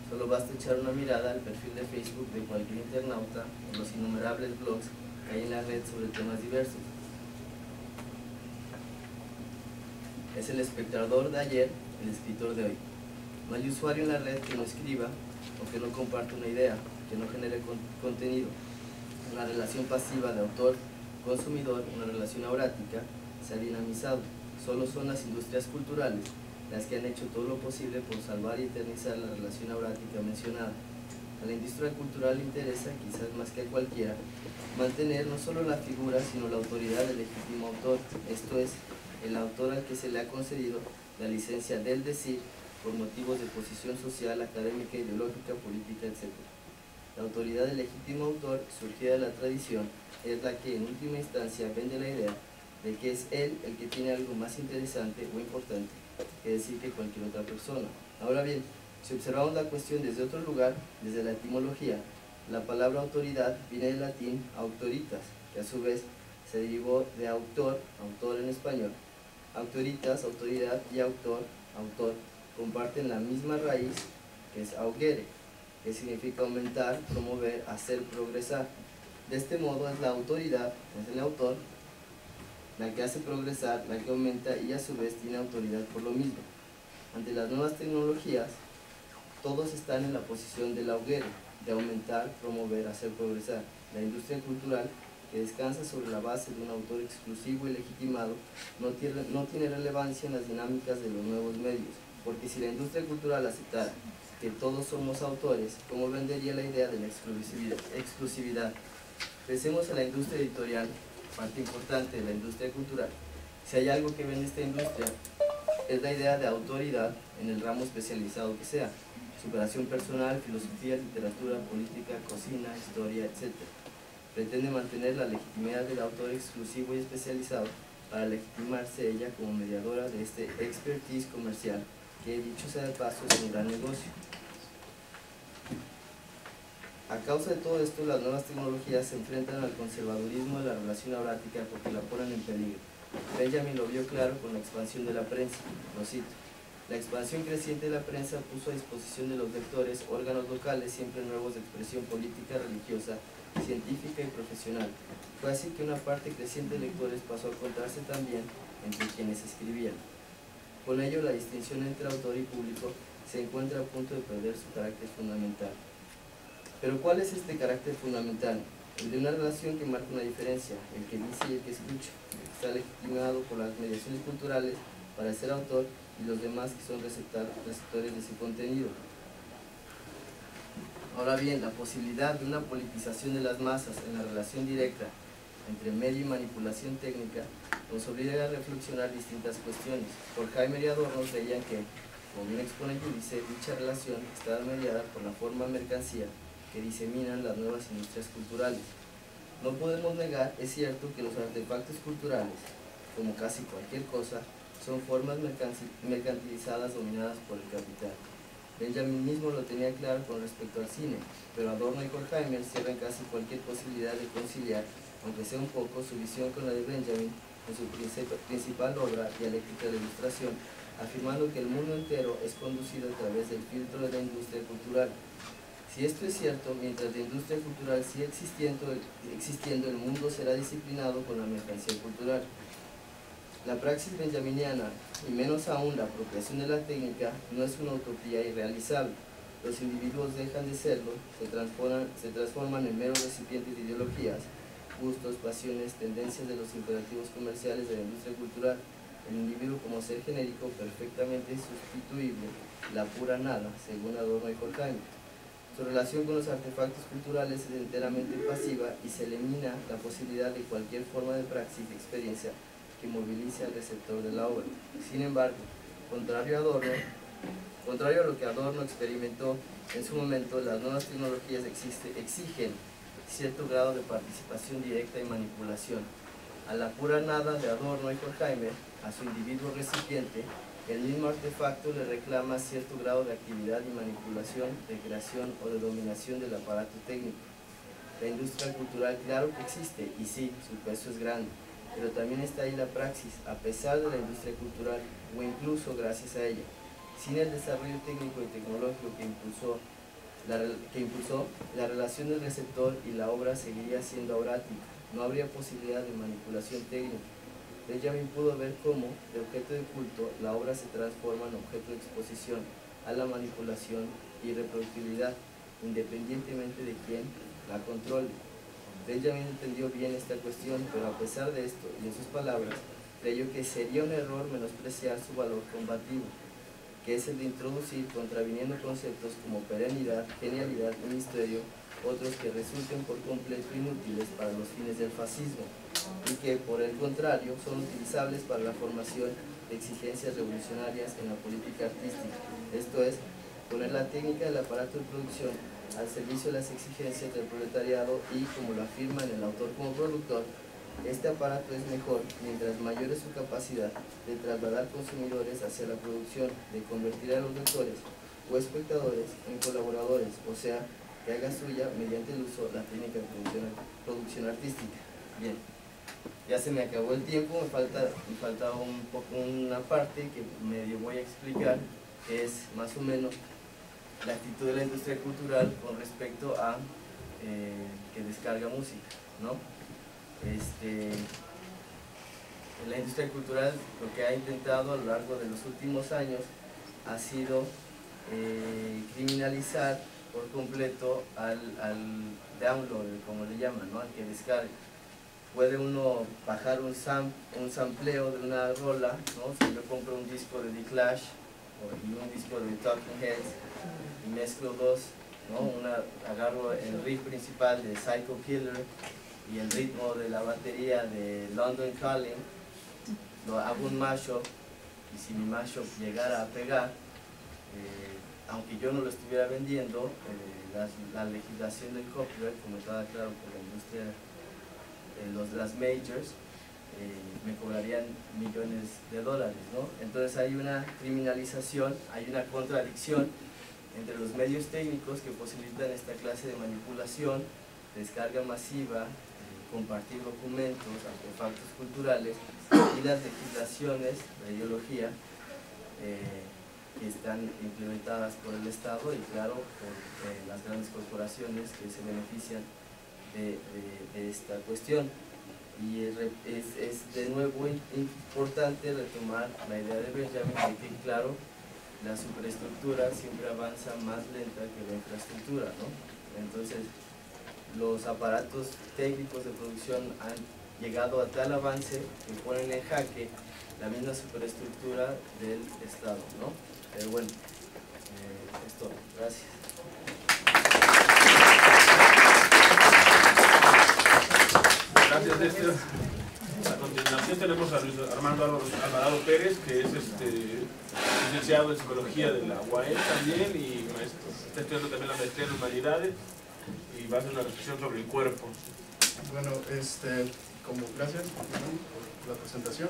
Solo basta echar una mirada al perfil de Facebook de cualquier internauta o los innumerables blogs que hay en la red sobre temas diversos. Es el espectador de ayer, el escritor de hoy. No hay usuario en la red que no escriba o que no comparte una idea, que no genere contenido. Una relación pasiva de autor-consumidor, una relación aurática, se ha dinamizado. Solo son las industrias culturales las que han hecho todo lo posible por salvar y eternizar la relación aurática mencionada. A la industria cultural le interesa, quizás más que a cualquiera, mantener no solo la figura, sino la autoridad del legítimo autor, esto es, el autor al que se le ha concedido la licencia del decir por motivos de posición social, académica, ideológica, política, etc. La autoridad del legítimo autor, surgida de la tradición, es la que en última instancia vende la idea de que es él el que tiene algo más interesante o importante que decir que cualquier otra persona. Ahora bien, si observamos la cuestión desde otro lugar, desde la etimología, la palabra autoridad viene del latín auctoritas, que a su vez se derivó de autor, autor en español. Autoritas, autoridad, y autor, autor, comparten la misma raíz, que es augere, que significa aumentar, promover, hacer progresar. De este modo es la autoridad, es el autor, la que hace progresar, la que aumenta y a su vez tiene autoridad por lo mismo. Ante las nuevas tecnologías, todos están en la posición del auguero, de aumentar, promover, hacer progresar. La industria cultural, que descansa sobre la base de un autor exclusivo y legitimado, no tiene relevancia en las dinámicas de los nuevos medios, porque si la industria cultural aceptara que todos somos autores, ¿cómo vendería la idea de la exclusividad? Pensemos en la industria editorial, parte importante de la industria cultural. Si hay algo que vende esta industria, es la idea de autoridad en el ramo especializado que sea. superación personal, filosofía, literatura, política, cocina, historia, etc. Pretende mantener la legitimidad del autor exclusivo y especializado para legitimarse ella como mediadora de este expertise comercial, que dicho sea de paso es un gran negocio. A causa de todo esto, las nuevas tecnologías se enfrentan al conservadurismo de la relación aurática porque la ponen en peligro. Benjamin lo vio claro con la expansión de la prensa. Lo cito: la expansión creciente de la prensa puso a disposición de los lectores órganos locales siempre nuevos de expresión política, religiosa, científica y profesional. Fue así que una parte creciente de lectores pasó a encontrarse también entre quienes escribían. Con ello, la distinción entre autor y público se encuentra a punto de perder su carácter fundamental. Pero ¿cuál es este carácter fundamental? El de una relación que marca una diferencia, el que dice y el que escucha, el que está legitimado por las mediaciones culturales para ser autor y los demás que son receptores de su contenido. Ahora bien, la posibilidad de una politización de las masas en la relación directa entre medio y manipulación técnica nos obliga a reflexionar distintas cuestiones. Horkheimer y Adorno creían que, como bien expone Giudice, dicha relación está mediada por la forma mercancía que diseminan las nuevas industrias culturales. No podemos negar, es cierto, que los artefactos culturales, como casi cualquier cosa, son formas mercantilizadas dominadas por el capital. Benjamin mismo lo tenía claro con respecto al cine, pero Adorno y Horkheimer cierran casi cualquier posibilidad de conciliar, aunque sea un poco, su visión con la de Benjamin en su principal obra, Dialéctica de la Ilustración, afirmando que el mundo entero es conducido a través del filtro de la industria cultural. Si esto es cierto, mientras la industria cultural siga existiendo, el mundo será disciplinado con la mercancía cultural. La praxis benjaminiana, y menos aún la apropiación de la técnica, no es una utopía irrealizable. Los individuos dejan de serlo, se transforman en meros recipientes de ideologías, gustos, pasiones, tendencias de los imperativos comerciales de la industria cultural. El individuo como ser genérico, perfectamente sustituible, la pura nada, según Adorno y Horkheimer. Su relación con los artefactos culturales es enteramente pasiva y se elimina la posibilidad de cualquier forma de praxis de experiencia que movilice al receptor de la obra. Sin embargo, contrario a lo que Adorno experimentó en su momento, las nuevas tecnologías exigen cierto grado de participación directa y manipulación. A la pura nada de Adorno y Horkheimer, a su individuo recipiente, el mismo artefacto le reclama cierto grado de actividad y manipulación, de creación o de dominación del aparato técnico. La industria cultural, claro que existe, y sí, su peso es grande, pero también está ahí la praxis, a pesar de la industria cultural, o incluso gracias a ella. Sin el desarrollo técnico y tecnológico que impulsó, la relación del receptor y la obra seguiría siendo aurática. No habría posibilidad de manipulación técnica. Benjamin pudo ver cómo, de objeto de culto, la obra se transforma en objeto de exposición a la manipulación y reproductibilidad, independientemente de quién la controle. Benjamin entendió bien esta cuestión, pero a pesar de esto, y en sus palabras, creyó que sería un error menospreciar su valor combativo, que es el de introducir, contraviniendo conceptos como perenidad, genialidad y misterio, otros que resulten por completo inútiles para los fines del fascismo, y que, por el contrario, son utilizables para la formación de exigencias revolucionarias en la política artística, esto es, poner la técnica del aparato de producción al servicio de las exigencias del proletariado y, como lo afirman el autor como productor, este aparato es mejor mientras mayor es su capacidad de trasladar consumidores hacia la producción, de convertir a los lectores o espectadores en colaboradores, o sea, que haga suya mediante el uso de la técnica de producción artística. Bien, ya se me acabó el tiempo, me falta un poco una parte que medio voy a explicar, que es más o menos la actitud de la industria cultural con respecto a que descarga música, ¿no? La industria cultural lo que ha intentado a lo largo de los últimos años ha sido criminalizar por completo al downloader, como le llaman, ¿no? Al que descarga. Puede uno bajar un sampleo de una rola, ¿no? Si yo compro un disco de The Clash y un disco de Talking Heads y mezclo dos, ¿no? Agarro el riff principal de Psycho Killer y el ritmo de la batería de London Calling, lo hago un mashup, y si mi mashup llegara a pegar, aunque yo no lo estuviera vendiendo, la legislación del copyright, como estaba claro por la industria, las majors, me cobrarían millones de dólares, ¿no? Entonces hay una criminalización, hay una contradicción entre los medios técnicos que posibilitan esta clase de manipulación, descarga masiva, compartir documentos, artefactos culturales, y las legislaciones de ideología que están implementadas por el Estado y claro por las grandes corporaciones que se benefician de esta cuestión. Y es de nuevo importante retomar la idea de Benjamin de que claro, la superestructura siempre avanza más lenta que la infraestructura, ¿no? Entonces los aparatos técnicos de producción han llegado a tal avance que ponen en jaque la misma superestructura del Estado, ¿no? Pero bueno, es todo. Gracias. Gracias, Néstor. A continuación tenemos a Luis Armando Alvarado Pérez, que es licenciado en Psicología de la UAM también y maestro. Está estudiando también la maestría en Humanidades y va a hacer una reflexión sobre el cuerpo. Bueno, gracias por la presentación.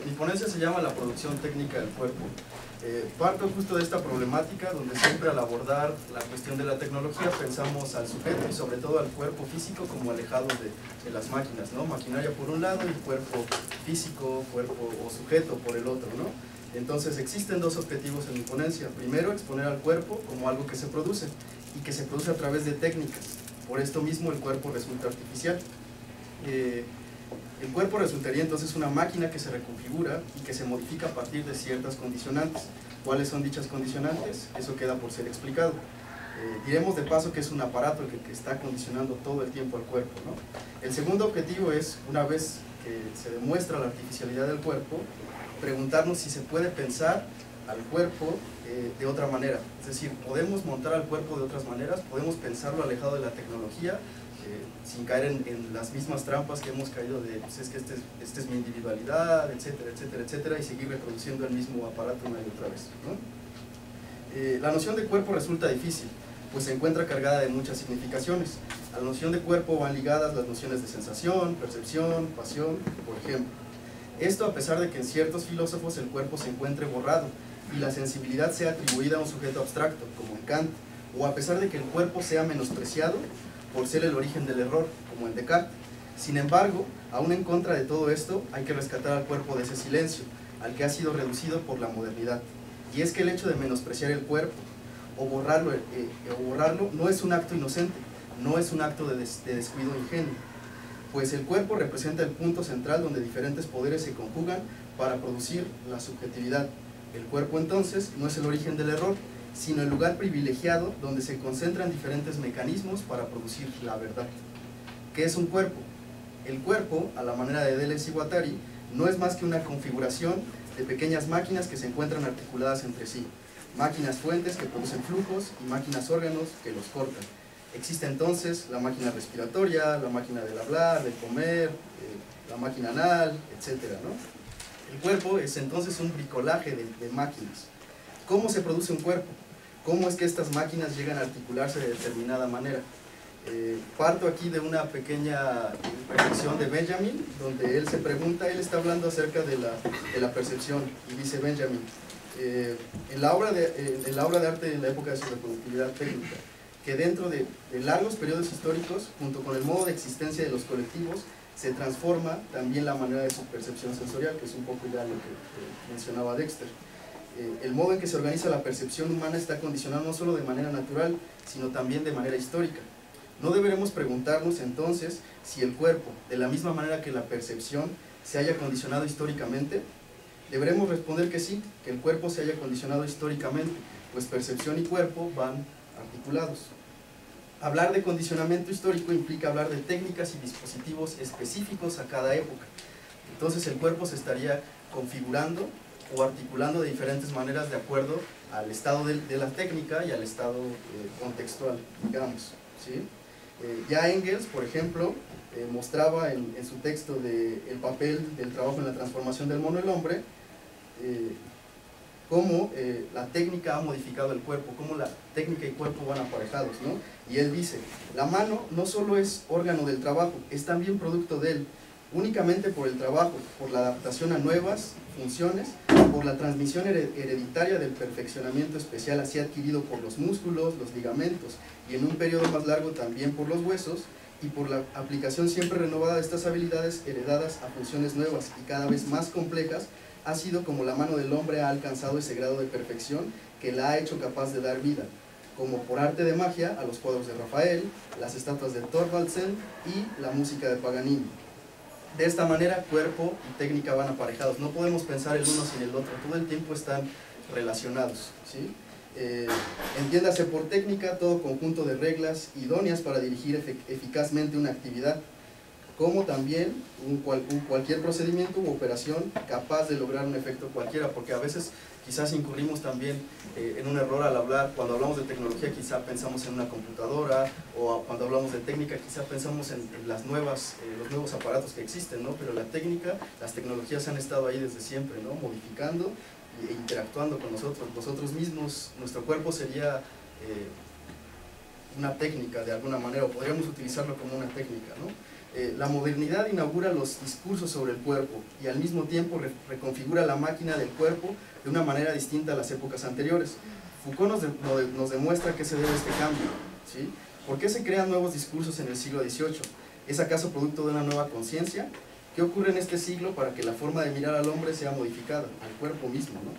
Mi ponencia se llama La producción técnica del cuerpo. Parto justo de esta problemática donde siempre al abordar la cuestión de la tecnología pensamos al sujeto y sobre todo al cuerpo físico como alejado de las máquinas, ¿no? Maquinaria por un lado y cuerpo físico, cuerpo o sujeto por el otro, ¿no? Entonces existen dos objetivos en mi ponencia. Primero, exponer al cuerpo como algo que se produce y que se produce a través de técnicas. Por esto mismo el cuerpo resulta artificial. El cuerpo resultaría entonces una máquina que se reconfigura y que se modifica a partir de ciertas condicionantes. ¿Cuáles son dichas condicionantes? Eso queda por ser explicado. Diremos de paso que es un aparato el que está condicionando todo el tiempo al cuerpo, ¿no? El segundo objetivo es, una vez que se demuestra la artificialidad del cuerpo, preguntarnos si se puede pensar al cuerpo de otra manera. Es decir, podemos montar al cuerpo de otras maneras, podemos pensarlo alejado de la tecnología, sin caer en las mismas trampas que hemos caído de, pues es que esta es mi individualidad, etcétera, etcétera, etcétera, y seguir reproduciendo el mismo aparato una y otra vez, ¿no? La noción de cuerpo resulta difícil, pues se encuentra cargada de muchas significaciones. A la noción de cuerpo van ligadas las nociones de sensación, percepción, pasión, por ejemplo. Esto a pesar de que en ciertos filósofos el cuerpo se encuentre borrado y la sensibilidad sea atribuida a un sujeto abstracto, como en Kant, o a pesar de que el cuerpo sea menospreciado por ser el origen del error, como en Descartes. Sin embargo, aún en contra de todo esto, hay que rescatar al cuerpo de ese silencio, al que ha sido reducido por la modernidad. Y es que el hecho de menospreciar el cuerpo o borrarlo no es un acto inocente, no es un acto de descuido ingenuo, pues el cuerpo representa el punto central donde diferentes poderes se conjugan para producir la subjetividad. El cuerpo entonces no es el origen del error, sino el lugar privilegiado donde se concentran diferentes mecanismos para producir la verdad. ¿Qué es un cuerpo? El cuerpo, a la manera de Deleuze y Guattari, no es más que una configuración de pequeñas máquinas que se encuentran articuladas entre sí. Máquinas fuentes que producen flujos y máquinas órganos que los cortan. Existe entonces la máquina respiratoria, la máquina del hablar, de comer, la máquina anal, etc., ¿no? El cuerpo es entonces un bricolaje de máquinas. ¿Cómo se produce un cuerpo? ¿Cómo es que estas máquinas llegan a articularse de determinada manera? Parto aquí de una pequeña reflexión de Benjamin, donde él se pregunta, él está hablando acerca de la percepción, y dice Benjamin, en la obra de arte en la época de su reproductividad técnica, que dentro de largos periodos históricos, junto con el modo de existencia de los colectivos, se transforma también la manera de su percepción sensorial, que es un poco ya lo que mencionaba Dexter. El modo en que se organiza la percepción humana está condicionado no solo de manera natural, sino también de manera histórica. No deberemos preguntarnos entonces si el cuerpo, de la misma manera que la percepción, se haya condicionado históricamente. Deberemos responder que sí, que el cuerpo se haya condicionado históricamente, pues percepción y cuerpo van articulados. Hablar de condicionamiento histórico implica hablar de técnicas y dispositivos específicos a cada época. Entonces el cuerpo se estaría configurando o articulando de diferentes maneras de acuerdo al estado de la técnica y al estado contextual, digamos, ¿sí? Ya Engels, por ejemplo, mostraba en su texto de El papel del trabajo en la transformación del mono el hombre, cómo la técnica ha modificado el cuerpo, cómo la técnica y cuerpo van aparejados, ¿no? Y él dice, la mano no solo es órgano del trabajo, es también producto de él, únicamente por el trabajo, por la adaptación a nuevas funciones, por la transmisión hereditaria del perfeccionamiento especial así adquirido por los músculos, los ligamentos, y en un periodo más largo también por los huesos, y por la aplicación siempre renovada de estas habilidades heredadas a funciones nuevas y cada vez más complejas, ha sido como la mano del hombre ha alcanzado ese grado de perfección que la ha hecho capaz de dar vida, como por arte de magia a los cuadros de Rafael, las estatuas de Thorvaldsen y la música de Paganini. De esta manera, cuerpo y técnica van aparejados, no podemos pensar el uno sin el otro, todo el tiempo están relacionados, ¿sí? Entiéndase por técnica todo conjunto de reglas idóneas para dirigir eficazmente una actividad, como también cualquier procedimiento u operación capaz de lograr un efecto cualquiera, porque a veces quizás incurrimos también en un error al hablar. Cuando hablamos de tecnología quizá pensamos en una computadora, o cuando hablamos de técnica quizá pensamos en los nuevos aparatos que existen, ¿no? Pero la técnica, las tecnologías han estado ahí desde siempre, ¿no? Modificando e interactuando con nosotros mismos. Nuestro cuerpo sería una técnica de alguna manera, o podríamos utilizarlo como una técnica, ¿no? La modernidad inaugura los discursos sobre el cuerpo y al mismo tiempo reconfigura la máquina del cuerpo de una manera distinta a las épocas anteriores. Foucault nos demuestra que se debe a este cambio, ¿sí? ¿Por qué se crean nuevos discursos en el siglo XVIII? ¿Es acaso producto de una nueva conciencia? ¿Qué ocurre en este siglo para que la forma de mirar al hombre sea modificada, al cuerpo mismo, ¿no?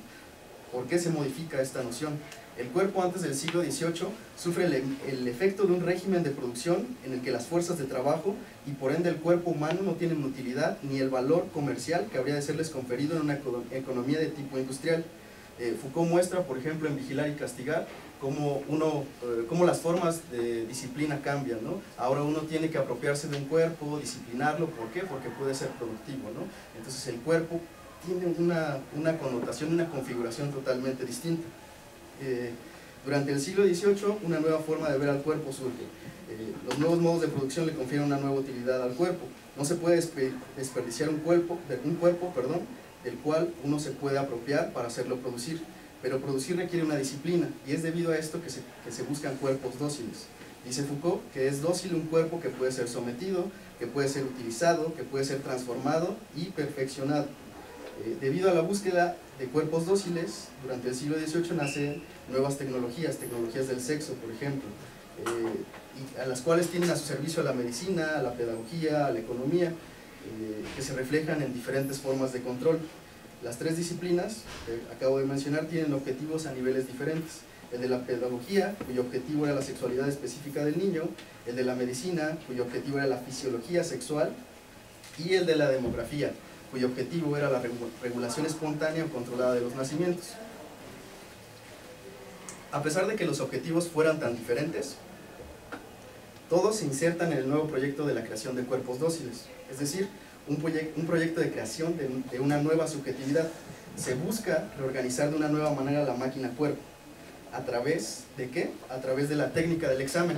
¿Por qué se modifica esta noción? El cuerpo antes del siglo XVIII sufre el efecto de un régimen de producción en el que las fuerzas de trabajo y por ende el cuerpo humano no tienen utilidad ni el valor comercial que habría de serles conferido en una economía de tipo industrial. Foucault muestra, por ejemplo, en Vigilar y Castigar, cómo las formas de disciplina cambian, ¿no? Ahora uno tiene que apropiarse de un cuerpo, disciplinarlo, ¿por qué? Porque puede ser productivo, ¿no? Entonces el cuerpo tiene una connotación, una configuración totalmente distinta. Durante el siglo XVIII una nueva forma de ver al cuerpo surge. Los nuevos modos de producción le confieren una nueva utilidad al cuerpo. No se puede desperdiciar un cuerpo, del cual uno se puede apropiar para hacerlo producir, pero producir requiere una disciplina y es debido a esto que se buscan cuerpos dóciles. Dice Foucault que es dócil un cuerpo que puede ser sometido, que puede ser utilizado, que puede ser transformado y perfeccionado. Debido a la búsqueda de cuerpos dóciles, durante el siglo XVIII nacen nuevas tecnologías del sexo, por ejemplo, y a las cuales tienen a su servicio a la medicina, a la pedagogía, a la economía, que se reflejan en diferentes formas de control. Las tres disciplinas que acabo de mencionar tienen objetivos a niveles diferentes. El de la pedagogía, cuyo objetivo era la sexualidad específica del niño, el de la medicina, cuyo objetivo era la fisiología sexual, y el de la demografía, cuyo objetivo era la regulación espontánea o controlada de los nacimientos. A pesar de que los objetivos fueran tan diferentes, todos se insertan en el nuevo proyecto de la creación de cuerpos dóciles, es decir, un proyecto de creación de una nueva subjetividad. Se busca reorganizar de una nueva manera la máquina-cuerpo. ¿A través de qué? A través de la técnica del examen.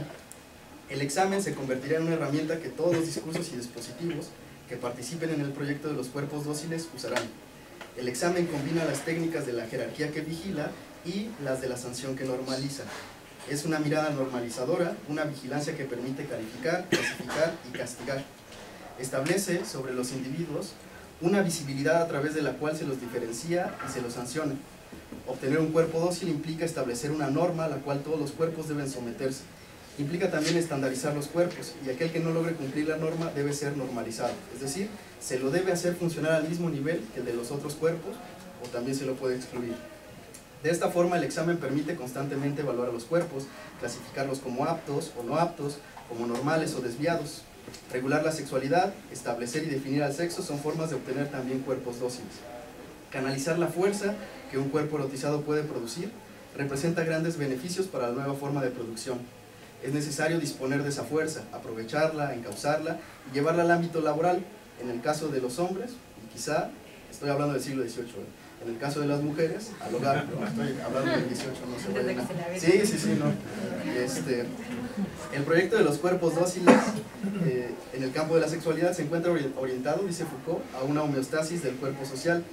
El examen se convertirá en una herramienta que todos los discursos y dispositivos que participen en el proyecto de los cuerpos dóciles usarán. El examen combina las técnicas de la jerarquía que vigila y las de la sanción que normaliza. Es una mirada normalizadora, una vigilancia que permite calificar, clasificar y castigar. Establece sobre los individuos una visibilidad a través de la cual se los diferencia y se los sanciona. Obtener un cuerpo dócil implica establecer una norma a la cual todos los cuerpos deben someterse. Implica también estandarizar los cuerpos, y aquel que no logre cumplir la norma debe ser normalizado, es decir, se lo debe hacer funcionar al mismo nivel que el de los otros cuerpos, o también se lo puede excluir. De esta forma el examen permite constantemente evaluar a los cuerpos, clasificarlos como aptos o no aptos, como normales o desviados. Regular la sexualidad, establecer y definir al sexo son formas de obtener también cuerpos dóciles. Canalizar la fuerza que un cuerpo erotizado puede producir representa grandes beneficios para la nueva forma de producción. Es necesario disponer de esa fuerza, aprovecharla, encauzarla y llevarla al ámbito laboral, en el caso de los hombres, y quizá, estoy hablando del siglo XVIII, en el caso de las mujeres, al hogar, ¿no? Estoy hablando del XVIII, no se vayan a... Sí, no. El proyecto de los cuerpos dóciles en el campo de la sexualidad se encuentra orientado, dice Foucault, a una homeostasis del cuerpo social,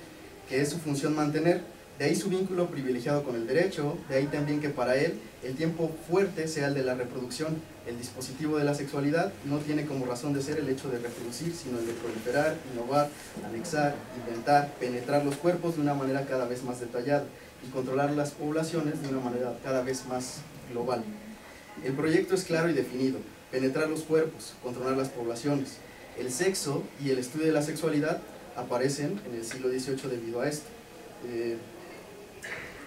que es su función mantener, De ahí su vínculo privilegiado con el derecho, de ahí también que para él el tiempo fuerte sea el de la reproducción. El dispositivo de la sexualidad no tiene como razón de ser el hecho de reproducir, sino el de proliferar, innovar, anexar, inventar, penetrar los cuerpos de una manera cada vez más detallada y controlar las poblaciones de una manera cada vez más global. El proyecto es claro y definido: penetrar los cuerpos, controlar las poblaciones. El sexo y el estudio de la sexualidad aparecen en el siglo XVIII debido a esto.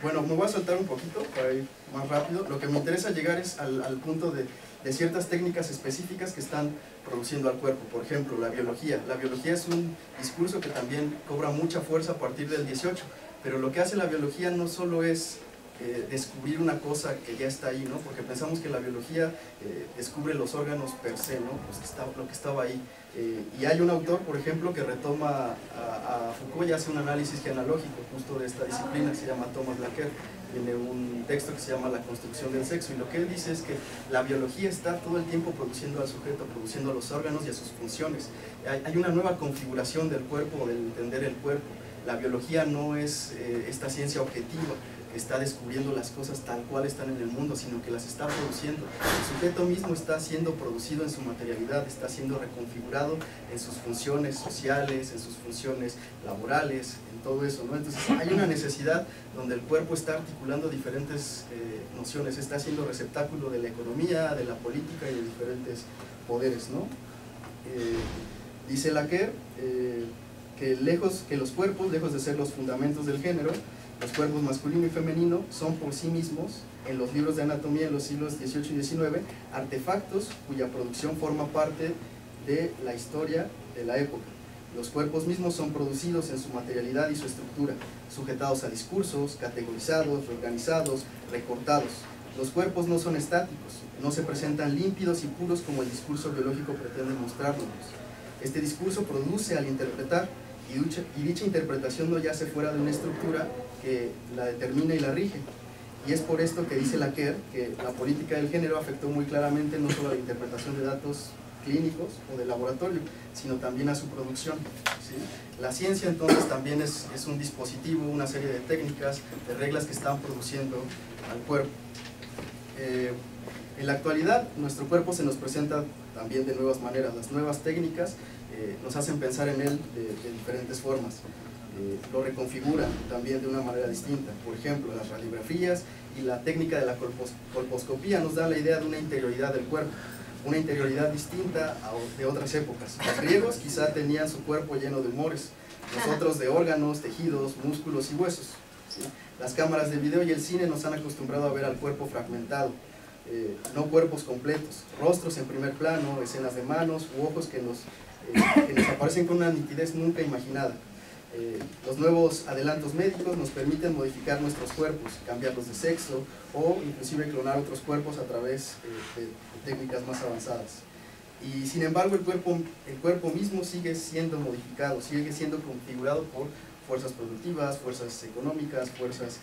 Bueno, me voy a saltar un poquito para ir más rápido. Lo que me interesa llegar es al punto de ciertas técnicas específicas que están produciendo al cuerpo. Por ejemplo, la biología. La biología es un discurso que también cobra mucha fuerza a partir del 18, pero lo que hace la biología no solo es descubrir una cosa que ya está ahí, ¿no? Porque pensamos que la biología descubre los órganos per se, ¿no? Lo que estaba ahí. Y hay un autor, por ejemplo, que retoma a Foucault y hace un análisis genealógico justo de esta disciplina, que se llama Thomas Laqueur. Tiene un texto que se llama La construcción del sexo, y lo que él dice es que la biología está todo el tiempo produciendo al sujeto, produciendo a los órganos y a sus funciones. Hay una nueva configuración del cuerpo, del entender el cuerpo. La biología no es esta ciencia objetiva que está descubriendo las cosas tal cual están en el mundo, sino que las está produciendo. El sujeto mismo está siendo producido en su materialidad, está siendo reconfigurado en sus funciones sociales, en sus funciones laborales, en todo eso, ¿no? Entonces hay una necesidad donde el cuerpo está articulando diferentes nociones, está siendo receptáculo de la economía, de la política y de diferentes poderes, ¿no? Dice Laqueur que los cuerpos, lejos de ser los fundamentos del género, los cuerpos masculino y femenino son por sí mismos, en los libros de anatomía de los siglos XVIII y XIX, artefactos cuya producción forma parte de la historia de la época. Los cuerpos mismos son producidos en su materialidad y su estructura, sujetados a discursos, categorizados, reorganizados, recortados. Los cuerpos no son estáticos, no se presentan límpidos y puros como el discurso biológico pretende mostrarnos. Este discurso produce al interpretar, y dicha interpretación no yace fuera de una estructura que la determina y la rige. Y es por esto que dice Laqueur que la política del género afectó muy claramente no solo a la interpretación de datos clínicos o de laboratorio, sino también a su producción, ¿sí? La ciencia entonces también es un dispositivo, una serie de técnicas, de reglas que están produciendo al cuerpo. En la actualidad nuestro cuerpo se nos presenta también de nuevas maneras. Las nuevas técnicas nos hacen pensar en él de diferentes formas. Lo reconfiguran también de una manera distinta. Por ejemplo, las radiografías y la técnica de la colposcopía nos da la idea de una interioridad del cuerpo, una interioridad distinta de otras épocas. Los griegos quizá tenían su cuerpo lleno de humores, nosotros de órganos, tejidos, músculos y huesos, ¿sí? Las cámaras de video y el cine nos han acostumbrado a ver al cuerpo fragmentado, no cuerpos completos, rostros en primer plano, escenas de manos u ojos que nos aparecen con una nitidez nunca imaginada. Los nuevos adelantos médicos nos permiten modificar nuestros cuerpos, cambiarlos de sexo o inclusive clonar otros cuerpos a través de técnicas más avanzadas. Y sin embargo el cuerpo mismo sigue siendo modificado, sigue siendo configurado por fuerzas productivas, fuerzas económicas, fuerzas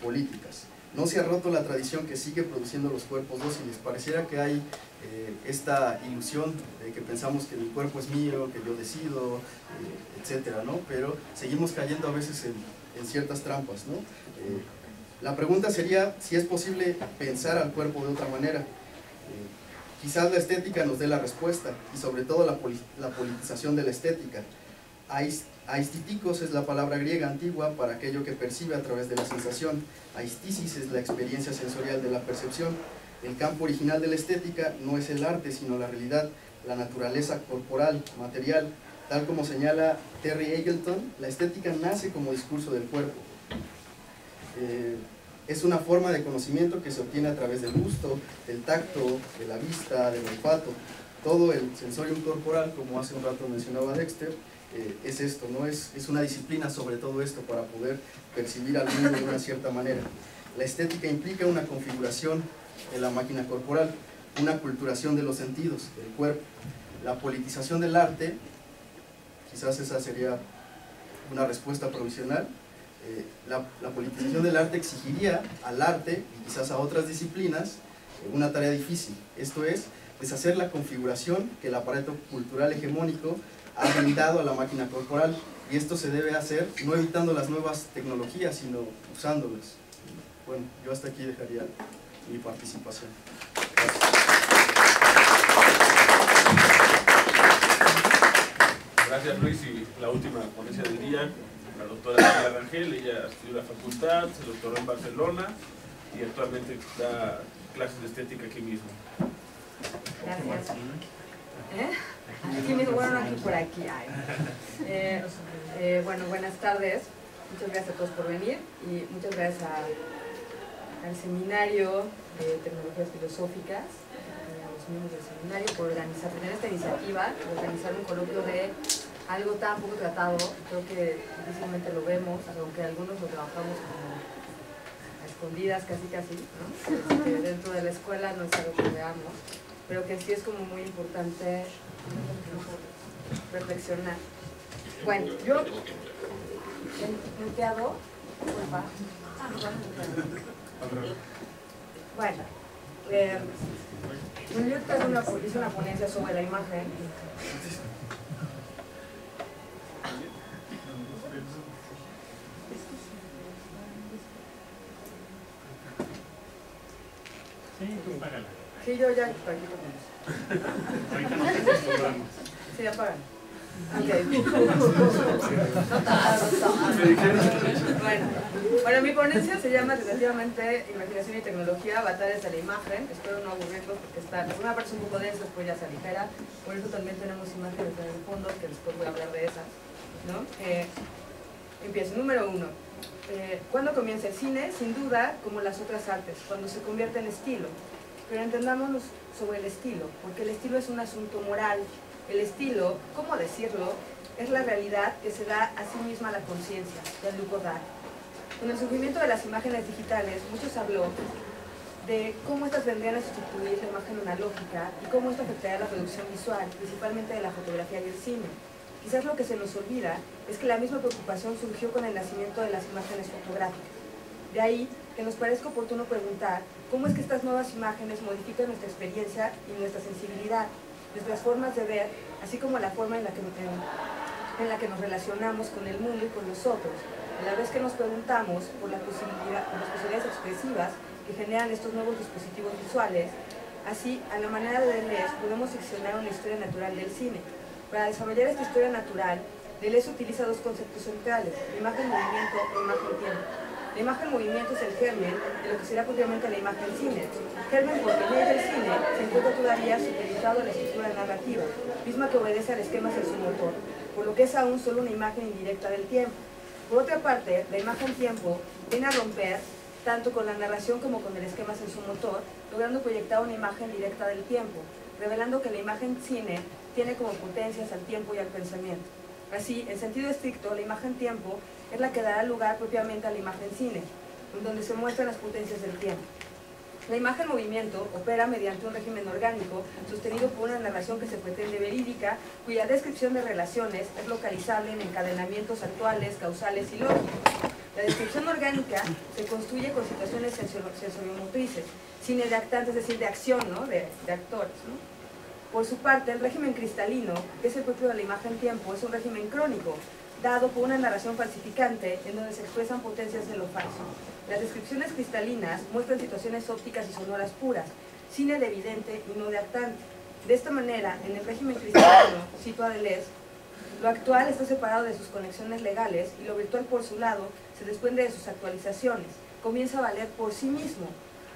políticas. No se ha roto la tradición que sigue produciendo los cuerpos dóciles. Pareciera que hay esta ilusión de que pensamos que mi cuerpo es mío, que yo decido, etcétera, ¿no? Pero seguimos cayendo a veces en ciertas trampas, ¿no? La pregunta sería si es posible pensar al cuerpo de otra manera. Quizás la estética nos dé la respuesta, y sobre todo la politización de la estética. Aistitikos es la palabra griega antigua para aquello que percibe a través de la sensación. Aistisis es la experiencia sensorial de la percepción. El campo original de la estética no es el arte, sino la realidad, la naturaleza corporal, material. Tal como señala Terry Eagleton, la estética nace como discurso del cuerpo. Es una forma de conocimiento que se obtiene a través del gusto, del tacto, de la vista, del olfato. Todo el sensorium corporal, como hace un rato mencionaba Dexter, es esto, ¿no? Es una disciplina sobre todo esto para poder percibir al mundo de una cierta manera. La estética implica una configuración de la máquina corporal, una culturación de los sentidos, del cuerpo. La politización del arte, quizás esa sería una respuesta provisional. La politización del arte exigiría al arte y quizás a otras disciplinas una tarea difícil, esto es, deshacer la configuración que el aparato cultural hegemónico ha brindado a la máquina corporal Y esto se debe hacer no evitando las nuevas tecnologías, sino usándolas. Bueno, yo hasta aquí dejaría mi participación. Gracias Luis, y la última ponencia del día, la doctora María Rangel. Ella estudió la facultad, se doctoró en Barcelona y actualmente da clases de estética aquí mismo. Gracias. Aquí mismo, bueno, aquí por aquí. Bueno, buenas tardes. Muchas gracias a todos por venir y muchas gracias al Seminario de Tecnologías Filosóficas, a los miembros del seminario, por tener esta iniciativa, por organizar un coloquio de algo tan poco tratado. Creo que difícilmente lo vemos, aunque algunos lo trabajamos como a escondidas, casi, ¿no? Dentro de la escuela no es algo que veamos, pero que sí es como muy importante reflexionar. Bueno, yo muteado, porfa. Bueno, yo hice una ponencia sobre la imagen. Sí, yo ya estoy aquí con ellos. Sí, apagan. Bueno, mi ponencia se llama tentativamente Imaginación y Tecnología, avatares de la imagen. Espero no aburrirlos porque la primera parte es un poco densa, después ya se aligera. Por eso también tenemos imágenes en el fondo, que después voy a hablar de esas, ¿no? Empiezo. Número 1. ¿Cuándo comienza el cine? Sin duda, como las otras artes, cuando se convierte en estilo. Pero entendámonos sobre el estilo, porque el estilo es un asunto moral. El estilo, ¿cómo decirlo?, es la realidad que se da a sí misma la conciencia, de Luc Godard. Con el surgimiento de las imágenes digitales, muchos habló de cómo estas vendrían a sustituir la imagen analógica y cómo esto afectaría la producción visual, principalmente de la fotografía y el cine. Quizás lo que se nos olvida es que la misma preocupación surgió con el nacimiento de las imágenes fotográficas. De ahí que nos parezca oportuno preguntar cómo es que estas nuevas imágenes modifican nuestra experiencia y nuestra sensibilidad, nuestras formas de ver, así como la forma en la que nos relacionamos con el mundo y con los otros, a la vez que nos preguntamos por las posibilidades expresivas que generan estos nuevos dispositivos visuales. Así, a la manera de Deleuze, podemos seccionar una historia natural del cine. Para desarrollar esta historia natural, Deleuze utiliza dos conceptos centrales: imagen-movimiento e imagen-tiempo. La imagen-movimiento es el germen de lo que será posteriormente la imagen-cine. Germen porque en el cine se encuentra todavía supeditado a la estructura narrativa, misma que obedece al esquema sensomotor, por lo que es aún solo una imagen indirecta del tiempo. Por otra parte, la imagen-tiempo viene a romper tanto con la narración como con el esquema sensomotor, logrando proyectar una imagen directa del tiempo, revelando que la imagen-cine tiene como potencias al tiempo y al pensamiento. Así, en sentido estricto, la imagen-tiempo es la que dará lugar propiamente a la imagen-cine, en donde se muestran las potencias del tiempo. La imagen-movimiento opera mediante un régimen orgánico sostenido por una narración que se pretende verídica, cuya descripción de relaciones es localizable en encadenamientos actuales, causales y lógicos. La descripción orgánica se construye con situaciones sensoriomotrices, cine de actante, es decir, de acción, ¿no? de actores, ¿no? Por su parte, el régimen cristalino, que es el propio de la imagen-tiempo, es un régimen crónico, dado por una narración falsificante en donde se expresan potencias de lo falso. Las descripciones cristalinas muestran situaciones ópticas y sonoras puras, cine de evidente y no de actante. De esta manera, en el régimen cristalino, cito a Deleuze, lo actual está separado de sus conexiones legales y lo virtual por su lado se desprende de sus actualizaciones, comienza a valer por sí mismo.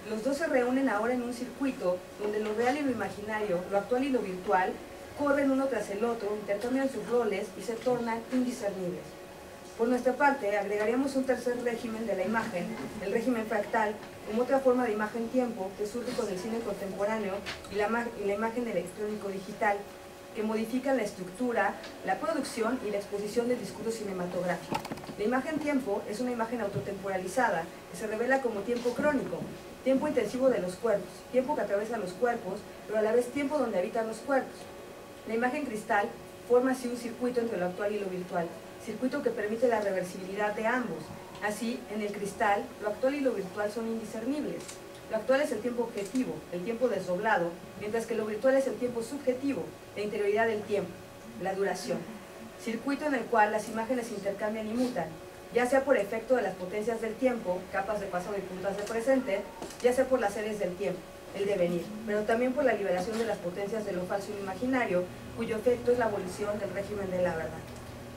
Los dos se reúnen ahora en un circuito donde lo real y lo imaginario, lo actual y lo virtual, corren uno tras el otro, intercambian sus roles y se tornan indiscernibles. Por nuestra parte, agregaríamos un tercer régimen de la imagen, el régimen fractal, como otra forma de imagen-tiempo que surge con el cine contemporáneo y la imagen electrónico-digital, que modifican la estructura, la producción y la exposición del discurso cinematográfico. La imagen-tiempo es una imagen autotemporalizada que se revela como tiempo crónico, tiempo intensivo de los cuerpos, tiempo que atraviesa los cuerpos, pero a la vez tiempo donde habitan los cuerpos. La imagen cristal forma así un circuito entre lo actual y lo virtual, circuito que permite la reversibilidad de ambos. Así, en el cristal, lo actual y lo virtual son indiscernibles. Lo actual es el tiempo objetivo, el tiempo desdoblado, mientras que lo virtual es el tiempo subjetivo, la interioridad del tiempo, la duración. circuito en el cual las imágenes se intercambian y mutan, ya sea por efecto de las potencias del tiempo, capas de pasado y puntas de presente, ya sea por las series del tiempo, el devenir, pero también por la liberación de las potencias de lo falso y lo imaginario, cuyo efecto es la abolición del régimen de la verdad.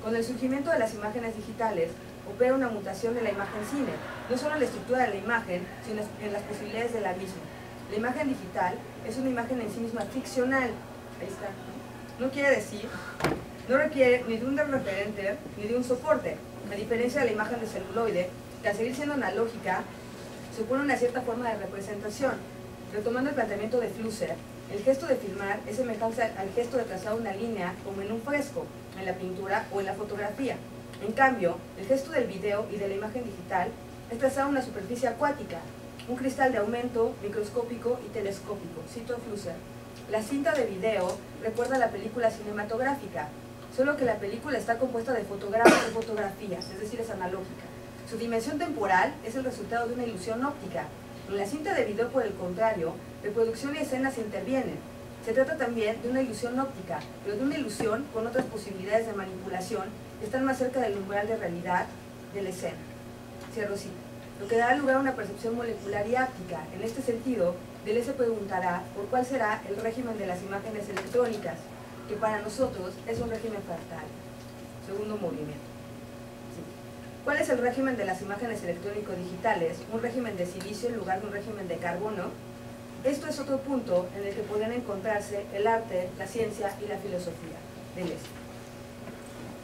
Con el surgimiento de las imágenes digitales, opera una mutación de la imagen cine, no solo en la estructura de la imagen, sino en las posibilidades de la misma. La imagen digital es una imagen en sí misma ficcional, ahí está, no quiere decir, no requiere ni de un referente ni de un soporte, a diferencia de la imagen de celuloide, que al seguir siendo analógica, supone una cierta forma de representación. Retomando el planteamiento de Flusser, el gesto de filmar es semejante al gesto de trazar una línea como en un fresco, en la pintura o en la fotografía. En cambio, el gesto del video y de la imagen digital es trazar una superficie acuática, un cristal de aumento microscópico y telescópico, cito a Flusser. La cinta de video recuerda a la película cinematográfica, solo que la película está compuesta de fotogramas y fotografías, es decir, es analógica. Su dimensión temporal es el resultado de una ilusión óptica. En la cinta de video, por el contrario, reproducción y escena se intervienen. Se trata también de una ilusión óptica, pero de una ilusión con otras posibilidades de manipulación que están más cerca del umbral de realidad de la escena. Cierro cita. Lo que dará lugar a una percepción molecular y áptica. En este sentido, Deleuze se preguntará por cuál será el régimen de las imágenes electrónicas, que para nosotros es un régimen fractal. Segundo movimiento. Sí. ¿Cuál es el régimen de las imágenes electrónico-digitales? Un régimen de silicio en lugar de un régimen de carbono. Esto es otro punto en el que podrían encontrarse el arte, la ciencia y la filosofía. Deleuze.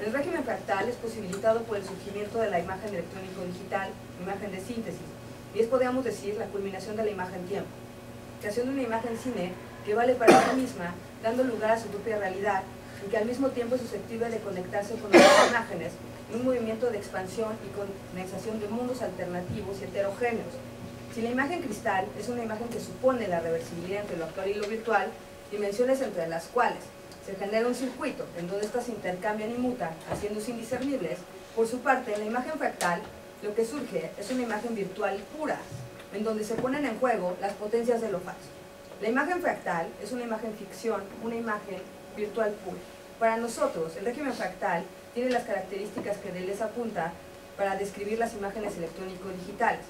El régimen fractal es posibilitado por el surgimiento de la imagen electrónico-digital, imagen de síntesis, y es, podríamos decir, la culminación de la imagen-tiempo. Creación de una imagen cine que vale para sí misma, dando lugar a su propia realidad, y que al mismo tiempo es susceptible de conectarse con otras imágenes, en un movimiento de expansión y condensación de mundos alternativos y heterogéneos. Si la imagen cristal es una imagen que supone la reversibilidad entre lo actual y lo virtual, dimensiones entre las cuales se genera un circuito en donde éstas se intercambian y mutan, haciéndose indiscernibles, por su parte, en la imagen fractal, lo que surge es una imagen virtual pura, en donde se ponen en juego las potencias de lo falso. La imagen fractal es una imagen ficción, una imagen virtual pura. Para nosotros, el régimen fractal tiene las características que Deleuze apunta para describir las imágenes electrónico-digitales.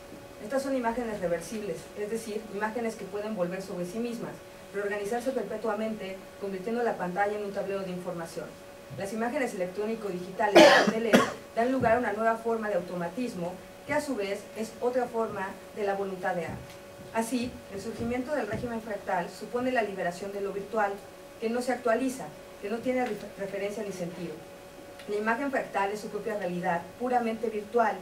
Estas son imágenes reversibles, es decir, imágenes que pueden volver sobre sí mismas, reorganizarse perpetuamente, convirtiendo la pantalla en un tablero de información. Las imágenes electrónico-digitales de Deleuze dan lugar a una nueva forma de automatismo, que a su vez es otra forma de la voluntad de arte. Así, el surgimiento del régimen fractal supone la liberación de lo virtual, que no se actualiza, que no tiene referencia ni sentido. La imagen fractal es su propia realidad, puramente virtual,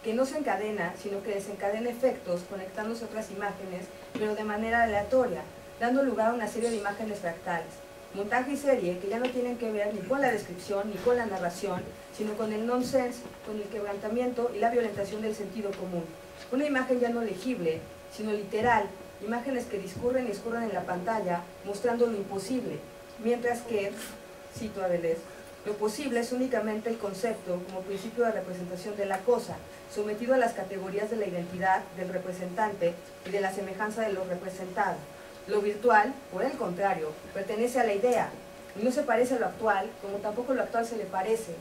que no se encadena, sino que desencadena efectos conectándose a otras imágenes, pero de manera aleatoria, dando lugar a una serie de imágenes fractales. Montaje y serie que ya no tienen que ver ni con la descripción ni con la narración, sino con el nonsense, con el quebrantamiento y la violentación del sentido común. Una imagen ya no legible, sino literal, imágenes que discurren y escurren en la pantalla, mostrando lo imposible, mientras que, cito a Deleuze, lo posible es únicamente el concepto como principio de representación de la cosa, sometido a las categorías de la identidad del representante y de la semejanza de lo representado. Lo virtual, por el contrario, pertenece a la idea, y no se parece a lo actual, como tampoco lo actual se le parece.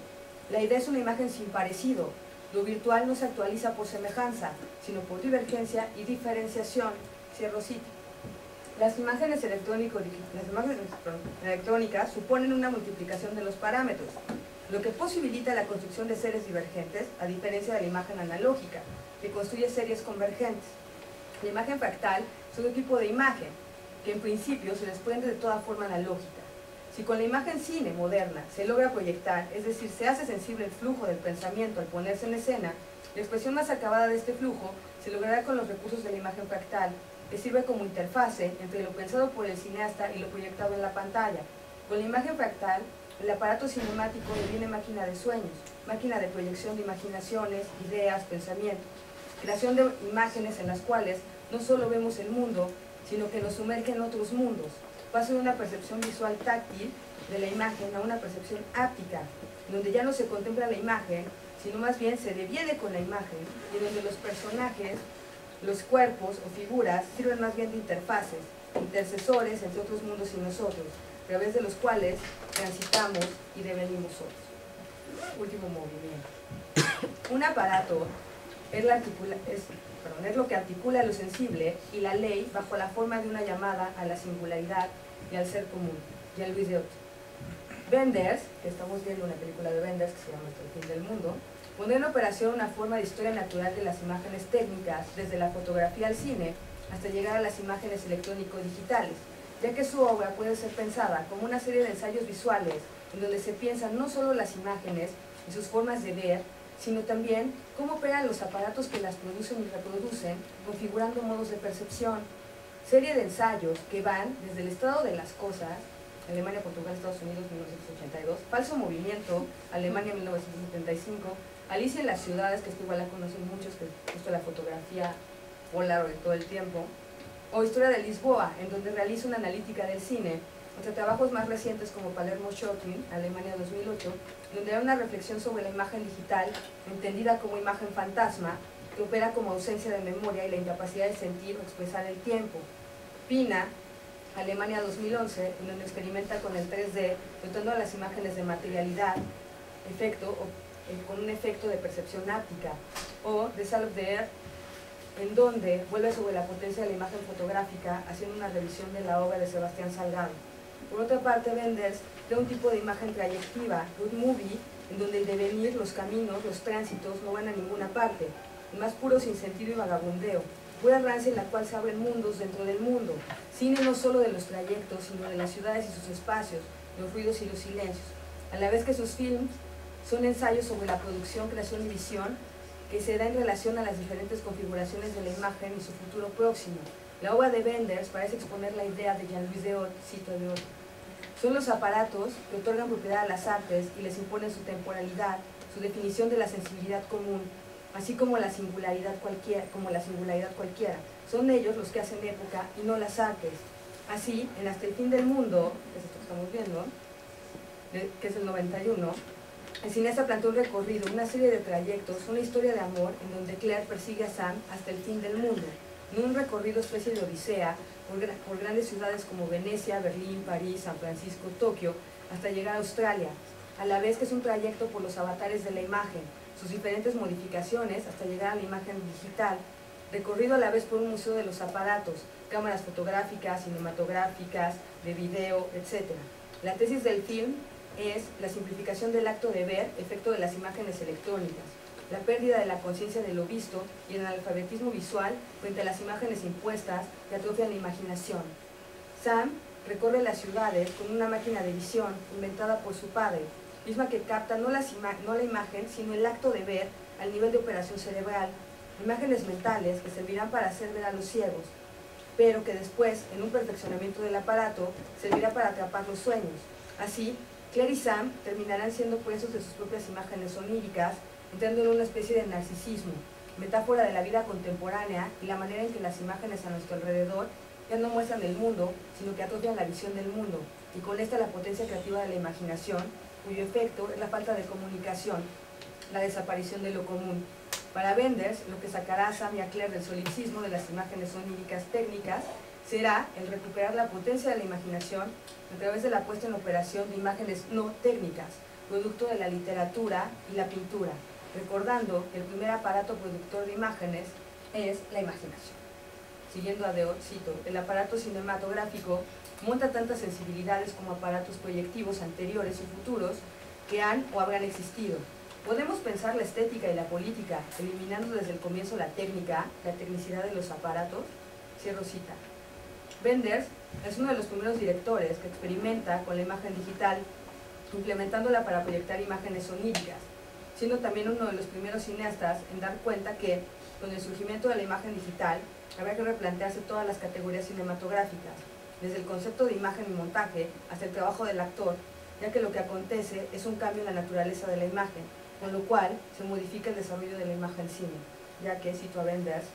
La idea es una imagen sin parecido. Lo virtual no se actualiza por semejanza, sino por divergencia y diferenciación. Cierro cita. Las imágenes electrónicas suponen una multiplicación de los parámetros, lo que posibilita la construcción de series divergentes, a diferencia de la imagen analógica, que construye series convergentes. La imagen fractal es un tipo de imagen, que en principio se desprende de toda forma analógica. Si con la imagen cine moderna se logra proyectar, es decir, se hace sensible el flujo del pensamiento al ponerse en escena, la expresión más acabada de este flujo se logrará con los recursos de la imagen fractal, que sirve como interfase entre lo pensado por el cineasta y lo proyectado en la pantalla. Con la imagen fractal, el aparato cinemático deviene máquina de sueños, máquina de proyección de imaginaciones, ideas, pensamientos, creación de imágenes en las cuales no solo vemos el mundo, sino que nos sumerge en otros mundos. Pasa de una percepción visual táctil de la imagen a una percepción áptica, donde ya no se contempla la imagen, sino más bien se deviene con la imagen, y donde los personajes, los cuerpos o figuras sirven más bien de interfaces, intercesores entre otros mundos y nosotros, a través de los cuales transitamos y devenimos otros. último movimiento. Un aparato es lo que articula lo sensible y la ley bajo la forma de una llamada a la singularidad y al ser común. Jean-Louis Deotte. Wenders, que estamos viendo una película de Wenders que se llama Hasta el fin del mundo, pone en operación una forma de historia natural de las imágenes técnicas, desde la fotografía al cine, hasta llegar a las imágenes electrónico-digitales, ya que su obra puede ser pensada como una serie de ensayos visuales en donde se piensan no solo las imágenes y sus formas de ver, sino también cómo operan los aparatos que las producen y reproducen, configurando modos de percepción. Serie de ensayos que van desde el estado de las cosas, Alemania, Portugal, Estados Unidos, 1982, Falso Movimiento, Alemania, 1975, Alicia en las ciudades, que esto igual la conocen muchos, que justo la fotografía Polaroid todo el tiempo, o Historia de Lisboa, en donde realiza una analítica del cine, entre trabajos más recientes como Palermo Shocking, Alemania 2008, donde hay una reflexión sobre la imagen digital, entendida como imagen fantasma, que opera como ausencia de memoria y la incapacidad de sentir o expresar el tiempo. Pina, Alemania 2011, en donde experimenta con el 3D, dotando a las imágenes de materialidad, con un efecto de percepción áptica. O The Salt of the Earth, en donde vuelve sobre la potencia de la imagen fotográfica, haciendo una revisión de la obra de Sebastián Salgado. Por otra parte, Wenders crea un tipo de imagen trayectiva, road movie, en donde el devenir, los caminos, los tránsitos no van a ninguna parte, el más puro sinsentido y vagabundeo, pura rancia en la cual se abren mundos dentro del mundo, cine no solo de los trayectos, sino de las ciudades y sus espacios, los ruidos y los silencios, a la vez que sus films son ensayos sobre la producción, creación y visión, que se da en relación a las diferentes configuraciones de la imagen y su futuro próximo. La obra de Wenders parece exponer la idea de Jean-Louis Deotte, cito a Deotte. Son los aparatos que otorgan propiedad a las artes y les imponen su temporalidad, su definición de la sensibilidad común, así como la singularidad cualquiera. Son ellos los que hacen época y no las artes. Así, en Hasta el fin del mundo, que es esto que estamos viendo, que es el 91, el cineasta planteó un recorrido, una serie de trayectos, una historia de amor en donde Claire persigue a Sam hasta el fin del mundo, en un recorrido especie de odisea por grandes ciudades como Venecia, Berlín, París, San Francisco, Tokio, hasta llegar a Australia, a la vez que es un trayecto por los avatares de la imagen, sus diferentes modificaciones hasta llegar a la imagen digital, recorrido a la vez por un museo de los aparatos, cámaras fotográficas, cinematográficas, de video, etc. La tesis del film es la simplificación del acto de ver, efecto de las imágenes electrónicas, la pérdida de la conciencia de lo visto y el analfabetismo visual frente a las imágenes impuestas que atrofian la imaginación. Sam recorre las ciudades con una máquina de visión inventada por su padre, misma que capta no la imagen, sino el acto de ver al nivel de operación cerebral, imágenes mentales que servirán para hacer ver a los ciegos, pero que después, en un perfeccionamiento del aparato, servirá para atrapar los sueños. Así, Claire y Sam terminarán siendo presos de sus propias imágenes oníricas, entrando en una especie de narcisismo, metáfora de la vida contemporánea y la manera en que las imágenes a nuestro alrededor ya no muestran el mundo, sino que atrofian la visión del mundo, y con esta la potencia creativa de la imaginación, cuyo efecto es la falta de comunicación, la desaparición de lo común. Para Wenders, lo que sacará a Sam y a Claire del solipsismo de las imágenes oníricas técnicas será el recuperar la potencia de la imaginación a través de la puesta en operación de imágenes no técnicas, producto de la literatura y la pintura, recordando que el primer aparato productor de imágenes es la imaginación. Siguiendo a Deotte, cito, el aparato cinematográfico monta tantas sensibilidades como aparatos proyectivos anteriores y futuros que han o habrán existido. Podemos pensar la estética y la política, eliminando desde el comienzo la técnica, la tecnicidad de los aparatos. Cierro cita. Wenders es uno de los primeros directores que experimenta con la imagen digital, implementándola para proyectar imágenes oníricas, siendo también uno de los primeros cineastas en dar cuenta que, con el surgimiento de la imagen digital, habrá que replantearse todas las categorías cinematográficas, desde el concepto de imagen y montaje hasta el trabajo del actor, ya que lo que acontece es un cambio en la naturaleza de la imagen, con lo cual se modifica el desarrollo de la imagen cine, ya que, cito a Wenders,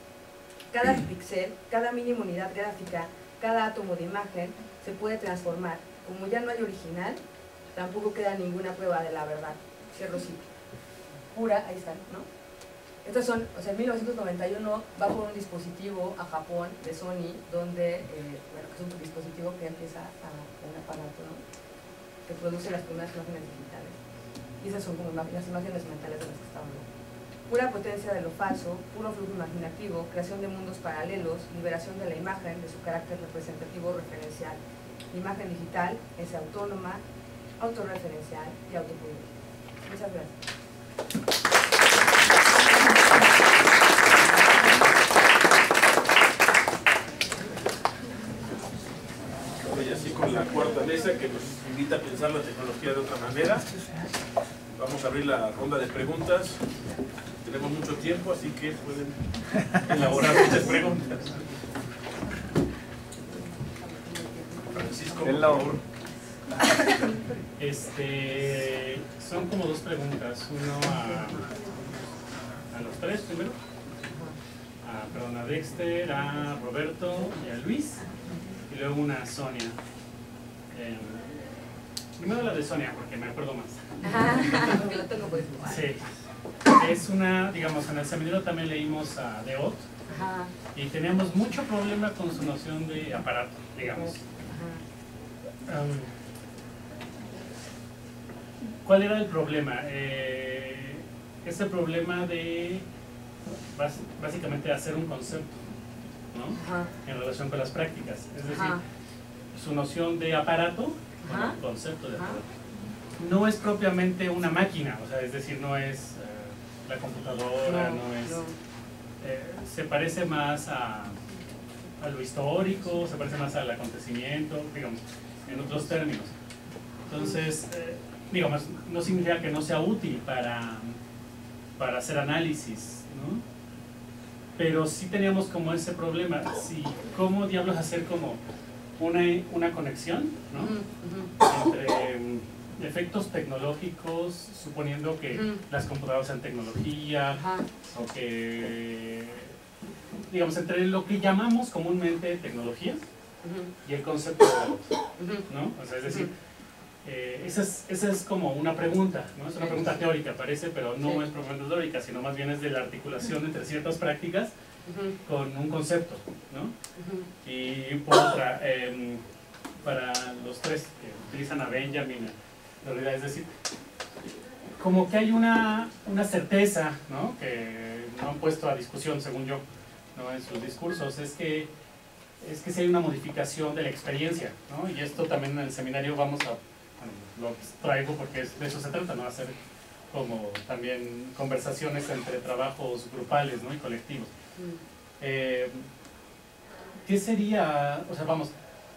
cada píxel, cada mínima unidad gráfica, cada átomo de imagen se puede transformar. Como ya no hay original, tampoco queda ninguna prueba de la verdad. Cierro cita. Pura, ahí están, ¿no? Estos son, o sea, en 1991 va por un dispositivo a Japón de Sony, donde, bueno, es un dispositivo que empieza a un aparato, ¿no?, que produce las primeras imágenes digitales. Y esas son como las imágenes mentales de las que estamos hablando. Pura potencia de lo falso, puro flujo imaginativo, creación de mundos paralelos, liberación de la imagen de su carácter representativo referencial. La imagen digital es autónoma, autorreferencial y autopolítica. Muchas gracias. Y así con la cuarta mesa que nos invita a pensar la tecnología de otra manera. Vamos a abrir la ronda de preguntas. Tenemos mucho tiempo, así que pueden elaborar muchas preguntas. Francisco, por favor. Son como dos preguntas. Uno a los tres primero. A Dexter, a Roberto y a Luis. Y luego una a Sonia. Primero la de Sonia, porque me acuerdo más. Porque lo tengo pues. Sí. Es una, digamos, en el seminario también leímos a Deot. Ajá. Y teníamos mucho problema con su noción de aparato, digamos. ¿Cuál era el problema? Es el problema de básicamente hacer un concepto, ¿no? Ajá. En relación con las prácticas. Es decir, Ajá. su noción de aparato, Ajá. el concepto de Ajá. aparato, no es propiamente una máquina, o sea, es decir, no es la computadora, no es... se parece más a lo histórico, se parece más al acontecimiento, digamos, en otros términos. Entonces, digamos, no significa que no sea útil para hacer análisis, ¿no? Pero sí teníamos como ese problema, sí, ¿cómo diablos hacer como una conexión, ¿no? Entre efectos tecnológicos, suponiendo que las computadoras sean tecnología, o que, digamos, entre lo que llamamos comúnmente tecnología y el concepto de valor, ¿no? O sea, es decir, esa es como una pregunta, ¿no? Es una pregunta teórica, parece, pero no es propiamente teórica, sino más bien es de la articulación entre ciertas prácticas con un concepto, ¿no? Y por otra, para los tres que utilizan a Benjamin, en realidad, es decir, como que hay una certeza, ¿no? Que no han puesto a discusión, según yo, ¿no? En sus discursos, es que si hay una modificación de la experiencia, ¿no? Y esto también en el seminario vamos a, bueno, lo traigo porque de eso se trata, ¿no? Hacer como también conversaciones entre trabajos grupales, ¿no? Y colectivos. ¿Qué sería, o sea, vamos,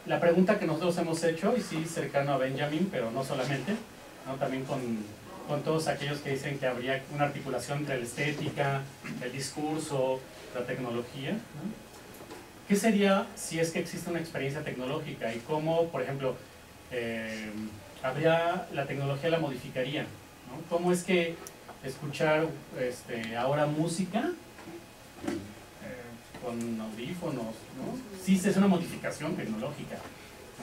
la pregunta que nosotros hemos hecho, y sí cercano a Benjamin, pero no solamente, ¿no? También con todos aquellos que dicen que habría una articulación entre la estética, el discurso, la tecnología, ¿no? ¿Qué sería si es que existe una experiencia tecnológica y cómo, por ejemplo, la tecnología la modificaría, ¿no? ¿Cómo es que escuchar ahora música con audífonos, ¿no? Sí, es una modificación tecnológica,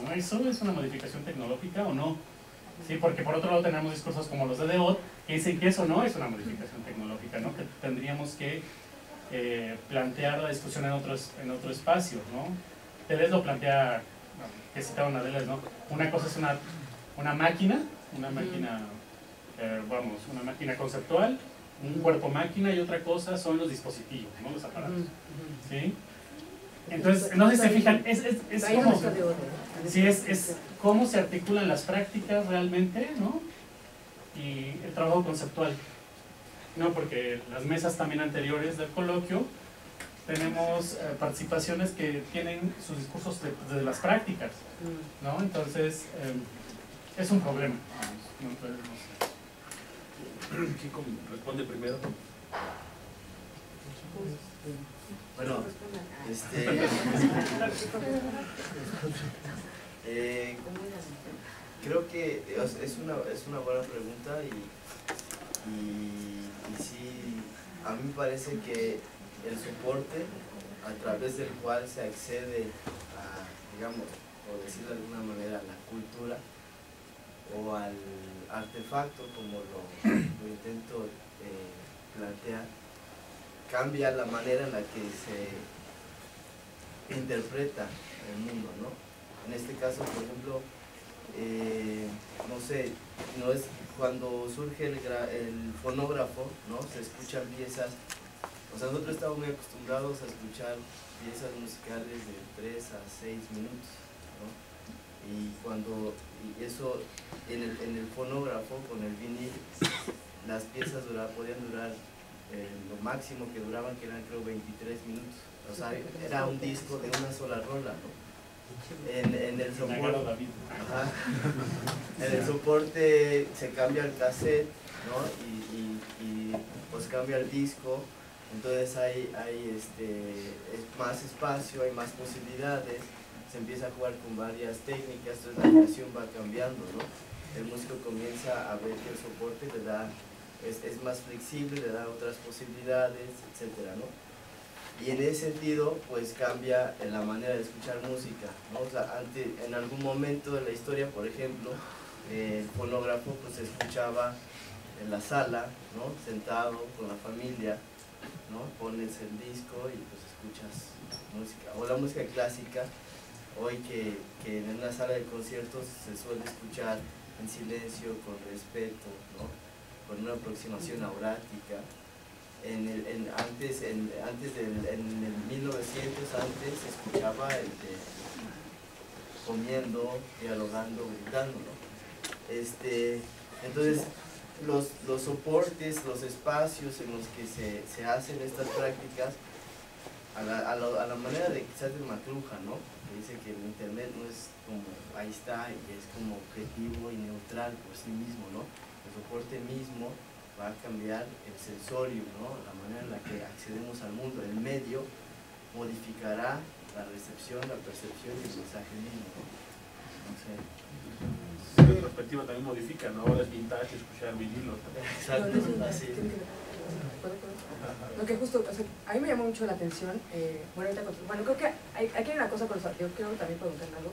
¿no? ¿Eso es una modificación tecnológica o no? Sí, porque por otro lado tenemos discursos como los de Deot que dicen que eso no es una modificación tecnológica, ¿no? Que tendríamos que plantear la discusión en otro espacio, ¿no? Deleuze lo plantea, que citaron a Deleuze, ¿no? Una cosa es una máquina, una máquina conceptual, un cuerpo máquina, y otra cosa son los dispositivos, ¿no? Los aparatos, ¿sí? Entonces, no sé si se fijan, es como, sí, es cómo se articulan las prácticas realmente, ¿no? Y el trabajo conceptual, ¿no? Porque las mesas también anteriores del coloquio tenemos participaciones que tienen sus discursos desde las prácticas, ¿no? Entonces, es un problema, ¿no? Entonces, no sé. ¿Quién responde primero? Bueno, creo que es una buena pregunta y sí, a mí me parece que el soporte a través del cual se accede a, digamos, por decirlo de alguna manera, a la cultura o al artefacto, como lo intento plantear, cambia la manera en la que se interpreta el mundo, ¿no? En este caso, por ejemplo, no sé, no es cuando surge el fonógrafo, ¿no? Se escuchan piezas, o sea, nosotros estamos muy acostumbrados a escuchar piezas musicales de 3 a 6 minutos, ¿no? Y eso en el fonógrafo, con el vinil, las piezas podían durar lo máximo que duraban, que eran creo 23 minutos, o sea, era un disco de una sola rola, ¿no? En el soporte, en el soporte se cambia el cassette, ¿no? y pues cambia el disco, entonces hay más espacio, hay más posibilidades, se empieza a jugar con varias técnicas, entonces la creación va cambiando, ¿no? El músico comienza a ver que el soporte le da, es más flexible, le da otras posibilidades, etcétera, ¿no? Y en ese sentido, pues cambia en la manera de escuchar música, ¿no? O sea, en algún momento de la historia, por ejemplo, el fonógrafo pues se escuchaba en la sala, ¿no? Sentado con la familia, ¿no? Pones el disco y pues escuchas música. O la música clásica, hoy que en una sala de conciertos se suele escuchar en silencio, con respeto, ¿no? Con una aproximación aurática. En el 1900 antes se escuchaba comiendo, dialogando, gritando, ¿no? Entonces los soportes, los espacios en los que se hacen estas prácticas a la manera de quizás de McLuhan, ¿no? Que dice que el internet no es como ahí está y es como objetivo y neutral por sí mismo, ¿no? El soporte mismo va a cambiar el sensorio, ¿no? La manera en la que accedemos al mundo, el medio modificará la recepción, la percepción y el mensaje mismo, ¿no? No sé. Sí, la perspectiva también modifica, ¿no? Ahora es vintage escuchar vinilo. Exacto, así. Lo que justo, o sea, a mí me llamó mucho la atención, bueno, creo que aquí hay una cosa con los artistas, yo quiero también preguntar algo,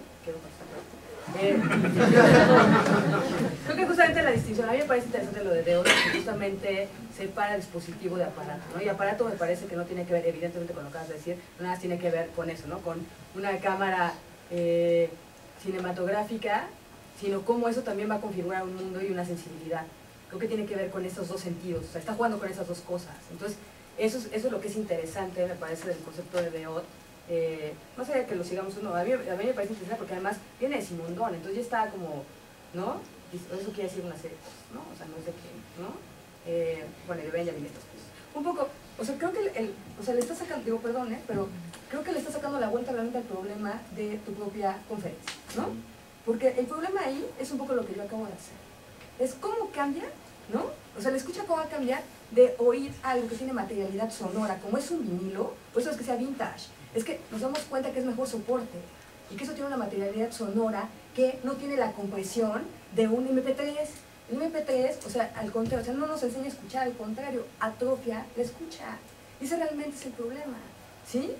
creo que justamente la distinción, a mí me parece interesante lo de Deod, que justamente separa el dispositivo de aparato, ¿no? Y aparato me parece que no tiene que ver, evidentemente, con lo que acabas de decir, nada más tiene que ver con eso, ¿no? Con una cámara cinematográfica, sino cómo eso también va a configurar un mundo y una sensibilidad. Creo que tiene que ver con esos dos sentidos, o sea, está jugando con esas dos cosas. Entonces, eso es lo que es interesante, me parece, del concepto de Deod. No sé que lo sigamos uno, a mí me parece interesante porque además viene de Simondón, entonces ya está como, ¿no? Eso quiere decir una serie de cosas, ¿no? O sea, no es de que, ¿no? Bueno, de Benjamin estas cosas. Un poco, o sea, creo que o sea, le está sacando, digo, perdón, pero creo que le está sacando la vuelta realmente al problema de tu propia conferencia, ¿no? Porque el problema ahí es un poco lo que yo acabo de hacer. Es cómo cambia, ¿no? O sea, la escucha cómo va a cambiar de oír algo que tiene materialidad sonora, como es un vinilo, por eso es que sea vintage. Es que nos damos cuenta que es mejor soporte y que eso tiene una materialidad sonora que no tiene la compresión de un MP3. El MP3, o sea, al contrario, o sea, no nos enseña a escuchar, al contrario, atrofia la escucha. Y ese realmente es el problema, ¿sí?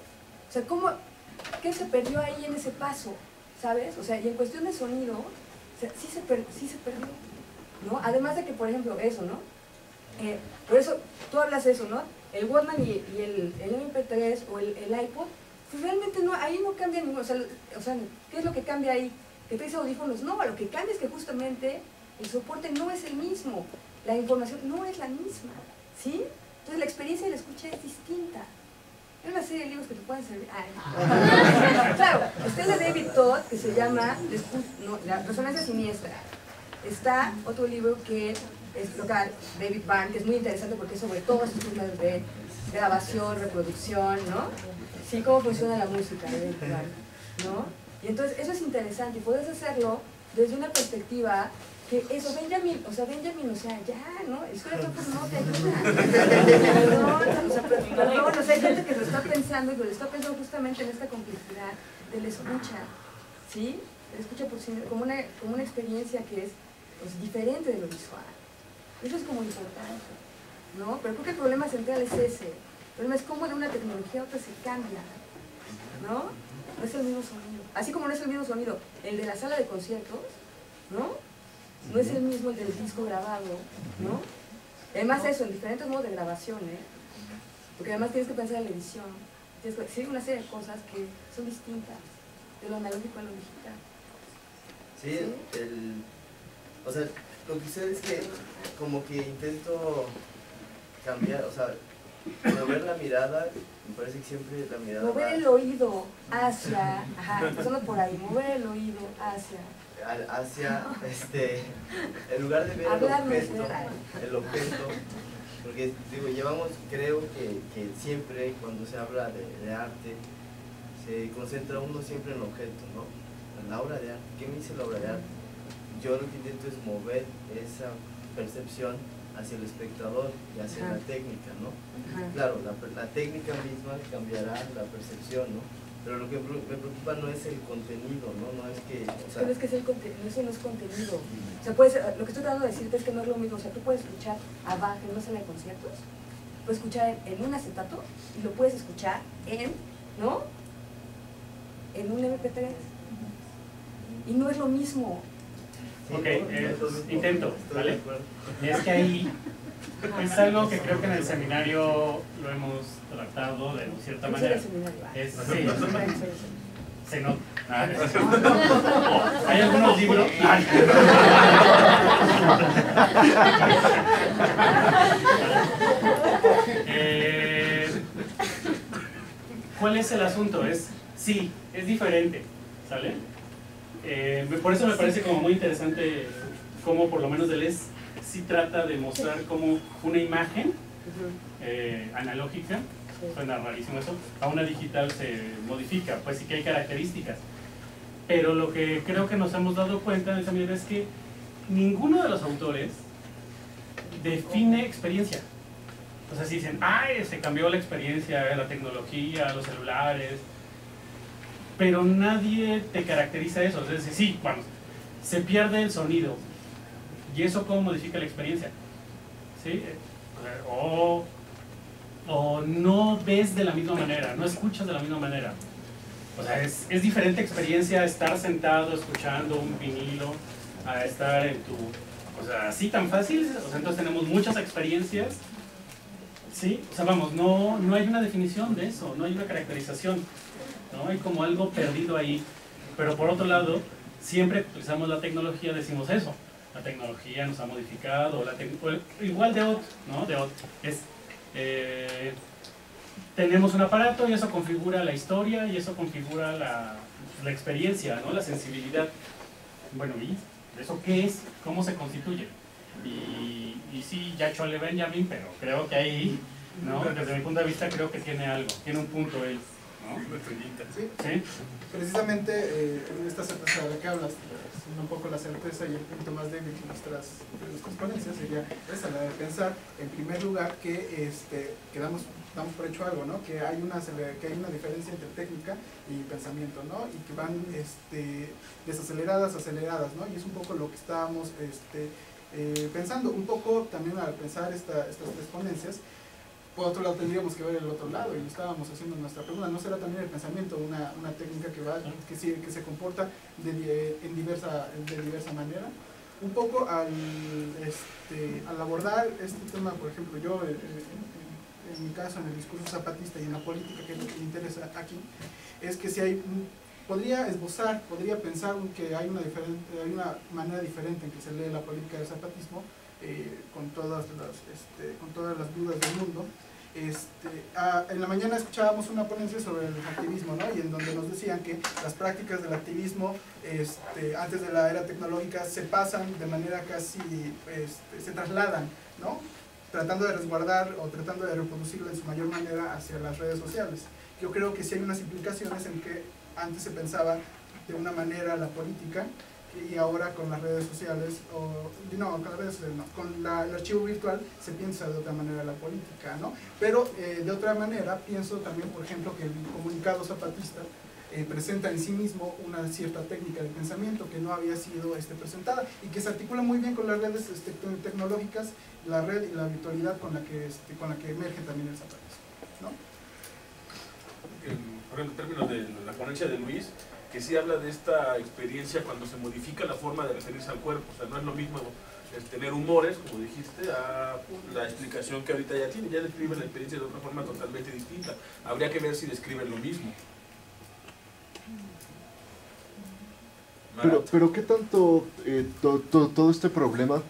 O sea, ¿qué se perdió ahí en ese paso? ¿Sabes? O sea, y en cuestión de sonido, o sea, sí se perdió, ¿no? Además de que, por ejemplo, eso, ¿no? Por eso, tú hablas de eso, ¿no? El Walkman y el MP3 o el iPod, pues realmente no, ahí no cambia ninguno, o sea, ¿qué es lo que cambia ahí? ¿Que traes audífonos? No, lo que cambia es que justamente el soporte no es el mismo, la información no es la misma, ¿sí? Entonces la experiencia de la escucha es distinta. Hay una serie de libros que te pueden servir. Claro, está el de David Todd, que se llama La resonancia siniestra. Está otro libro que es local, David Byrne, que es muy interesante porque es sobre todos estos temas de grabación, reproducción, ¿no? Sí, cómo funciona la música de David Byrne, ¿no? Y entonces eso es interesante y puedes hacerlo desde una perspectiva que eso, Benjamin, o sea, ya, ¿no? El suelo no te ayuda. Perdón, o sea, hay gente que lo está pensando y lo está pensando justamente en esta complejidad de la escucha, ¿sí? La escucha por sí, como una experiencia que es pues, diferente de lo visual. Eso es como importante, ¿no? Pero creo que el problema central es ese. El problema es cómo de una tecnología a otra se cambia, ¿no? No es el mismo sonido. Así como no es el mismo sonido el de la sala de conciertos, ¿no? No es el mismo el del disco grabado, ¿no? Además eso, en diferentes modos de grabación, ¿eh? Porque además tienes que pensar en la edición. Tienes que decir una serie de cosas que son distintas de lo analógico a lo digital. Sí, o sea, lo que sucede es que como que intento cambiar, o sea, mover la mirada, me parece que siempre la mirada Mover va el oído hacia, ajá, empezando por ahí, mover el oído hacia. hacia, en lugar de ver el objeto, porque digo, llevamos, creo que siempre cuando se habla de arte, se concentra uno siempre en el objeto, ¿no? En la obra de arte. ¿Qué me dice la obra de arte? Yo lo que intento es mover esa percepción hacia el espectador y hacia la técnica, ¿no? Claro, la técnica misma cambiará la percepción, ¿no? Pero lo que me preocupa no es el contenido, ¿no? No es que, o sea, pero es que es el contenido, eso no es contenido. O sea, lo que estoy tratando de decirte es que no es lo mismo. O sea, tú puedes escuchar a Bach en una sala de conciertos, puedes escuchar en un acetato y lo puedes escuchar ¿no? En un MP3. Y no es lo mismo. sí, Ok, no es lo mismo. intento, Estoy ¿vale? de acuerdo. Es que ahí es algo que creo que en el seminario lo hemos tratado de cierta No soy manera. del seminario, Es, No sí, soy del seminario. se nota. Hay algunos libros. ¿Cuál es el asunto? Sí, es diferente, ¿sale? Por eso me parece como muy interesante cómo por lo menos Deleuze sí trata de mostrar como una imagen analógica, suena rarísimo eso, a una digital se modifica, pues sí que hay características. Pero lo que creo que nos hemos dado cuenta en esa medida es que ninguno de los autores define experiencia. O sea, si dicen, ¡ay! Se cambió la experiencia, la tecnología, los celulares, pero nadie te caracteriza eso. Es decir, sí, vamos, se pierde el sonido. ¿Y eso cómo modifica la experiencia? ¿Sí? O no ves de la misma manera, no escuchas de la misma manera. O sea, es diferente experiencia estar sentado escuchando un vinilo a estar en tu... O sea, así tan fácil. O sea, entonces tenemos muchas experiencias. ¿Sí? O sea, vamos, no hay una definición de eso, no hay una caracterización. ¿No? Hay como algo perdido ahí. Pero por otro lado, siempre que utilizamos la tecnología decimos eso. La tecnología nos ha modificado, igual de otro, ¿no? De otro. Tenemos un aparato y eso configura la historia y eso configura la experiencia, ¿no? La sensibilidad. Bueno, ¿y eso qué es? ¿Cómo se constituye? Y sí, ya chole Benjamin, pero creo que ahí, ¿no? Desde mi punto de vista creo que tiene algo, tiene un punto él, ¿no? Sí, ¿Sí? precisamente esta certeza de la que hablas, un poco la certeza y el punto más débil de nuestras ponencias sería esa, la de pensar en primer lugar que damos por hecho algo, ¿no? Que hay una diferencia entre técnica y pensamiento, ¿no? Y que van desaceleradas, aceleradas, ¿no? Y es un poco lo que estábamos pensando, un poco también al pensar estas tres ponencias. Por otro lado tendríamos que ver el otro lado y lo estábamos haciendo en nuestra pregunta. ¿No será también el pensamiento una técnica que se comporta de diversa manera? Un poco al abordar este tema, por ejemplo, yo en mi caso en el discurso zapatista y en la política, que es lo que me interesa aquí, es que si podría pensar que hay una manera diferente en que se lee la política del zapatismo, con todas las dudas del mundo. En la mañana escuchábamos una ponencia sobre el activismo, ¿no? Y en donde nos decían que las prácticas del activismo antes de la era tecnológica se pasan de manera casi, se trasladan, ¿no? Tratando de resguardar o tratando de reproducirlo en su mayor manera hacia las redes sociales. Yo creo que sí hay unas implicaciones en que antes se pensaba de una manera la política y ahora con las redes sociales, con el archivo virtual se piensa de otra manera la política, ¿no? Pero de otra manera pienso también, por ejemplo, que el comunicado zapatista presenta en sí mismo una cierta técnica de pensamiento que no había sido presentada y que se articula muy bien con las redes tecnológicas, la red y la virtualidad con la que emerge también el zapatismo, ¿no? Por ejemplo, en términos de la ponencia de Luis, que sí habla de esta experiencia cuando se modifica la forma de referirse al cuerpo. O sea, no es lo mismo tener humores, como dijiste, a la explicación que ahorita ya tiene. Ya describe la experiencia de otra forma totalmente distinta. Habría que ver si describen lo mismo. Pero ¿qué tanto todo este problema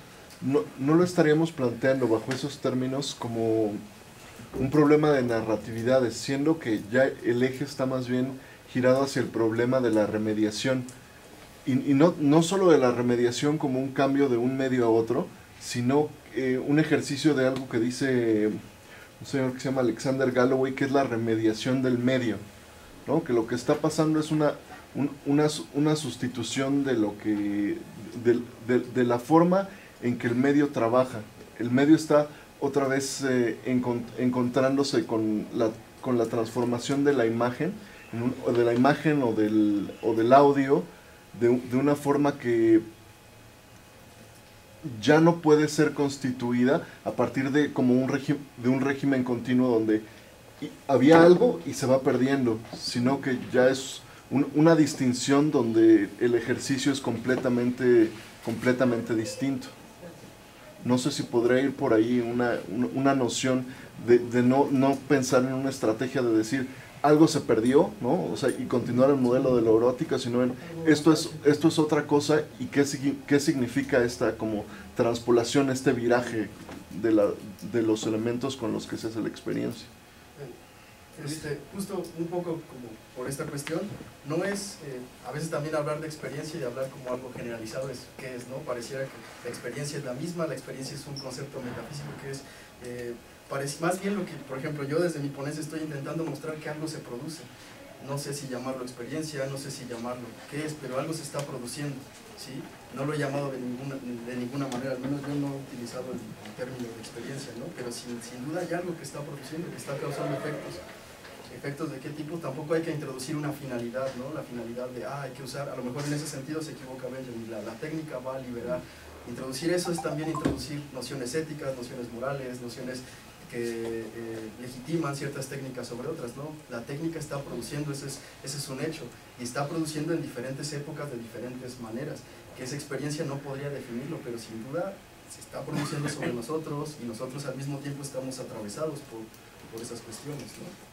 no lo estaríamos planteando bajo esos términos como un problema de narratividades, siendo que ya el eje está más bien girado hacia el problema de la remediación? Y no solo de la remediación como un cambio de un medio a otro, sino un ejercicio de algo que dice un señor que se llama Alexander Galloway, que es la remediación del medio, ¿no? Que lo que está pasando es una sustitución de lo que de la forma en que el medio trabaja. El medio está otra vez encontrándose con la transformación de la imagen, o de la imagen o del audio, de una forma que ya no puede ser constituida a partir de como de un régimen continuo donde había algo y se va perdiendo, sino que ya es una distinción donde el ejercicio es completamente distinto. No sé si podría ir por ahí una noción de no pensar en una estrategia de decir algo se perdió, ¿no? O sea, y continuar el modelo de la erótica, sino en esto es otra cosa, y qué significa esta como transpolación, este viraje de los elementos con los que se hace la experiencia. Justo un poco como por esta cuestión, no es, a veces también hablar de experiencia y hablar como algo generalizado es qué es, ¿no? Pareciera que la experiencia es la misma, la experiencia es un concepto metafísico que es, más bien lo que, por ejemplo, yo desde mi ponencia estoy intentando mostrar que algo se produce. No sé si llamarlo experiencia, no sé si llamarlo qué es, pero algo se está produciendo, ¿sí? No lo he llamado de ninguna manera, al menos yo no he utilizado el término de experiencia, ¿no? Pero sin duda hay algo que está produciendo, que está causando efectos. ¿Efectos de qué tipo? Tampoco hay que introducir una finalidad, ¿no? La finalidad de, hay que usar, a lo mejor en ese sentido se equivoca Benjamin, la técnica va a liberar. Introducir eso es también introducir nociones éticas, nociones morales, nociones que legitiman ciertas técnicas sobre otras, ¿no? La técnica está produciendo, ese es un hecho, y está produciendo en diferentes épocas de diferentes maneras, que esa experiencia no podría definirlo, pero sin duda se está produciendo sobre nosotros, y nosotros al mismo tiempo estamos atravesados por esas cuestiones, ¿no?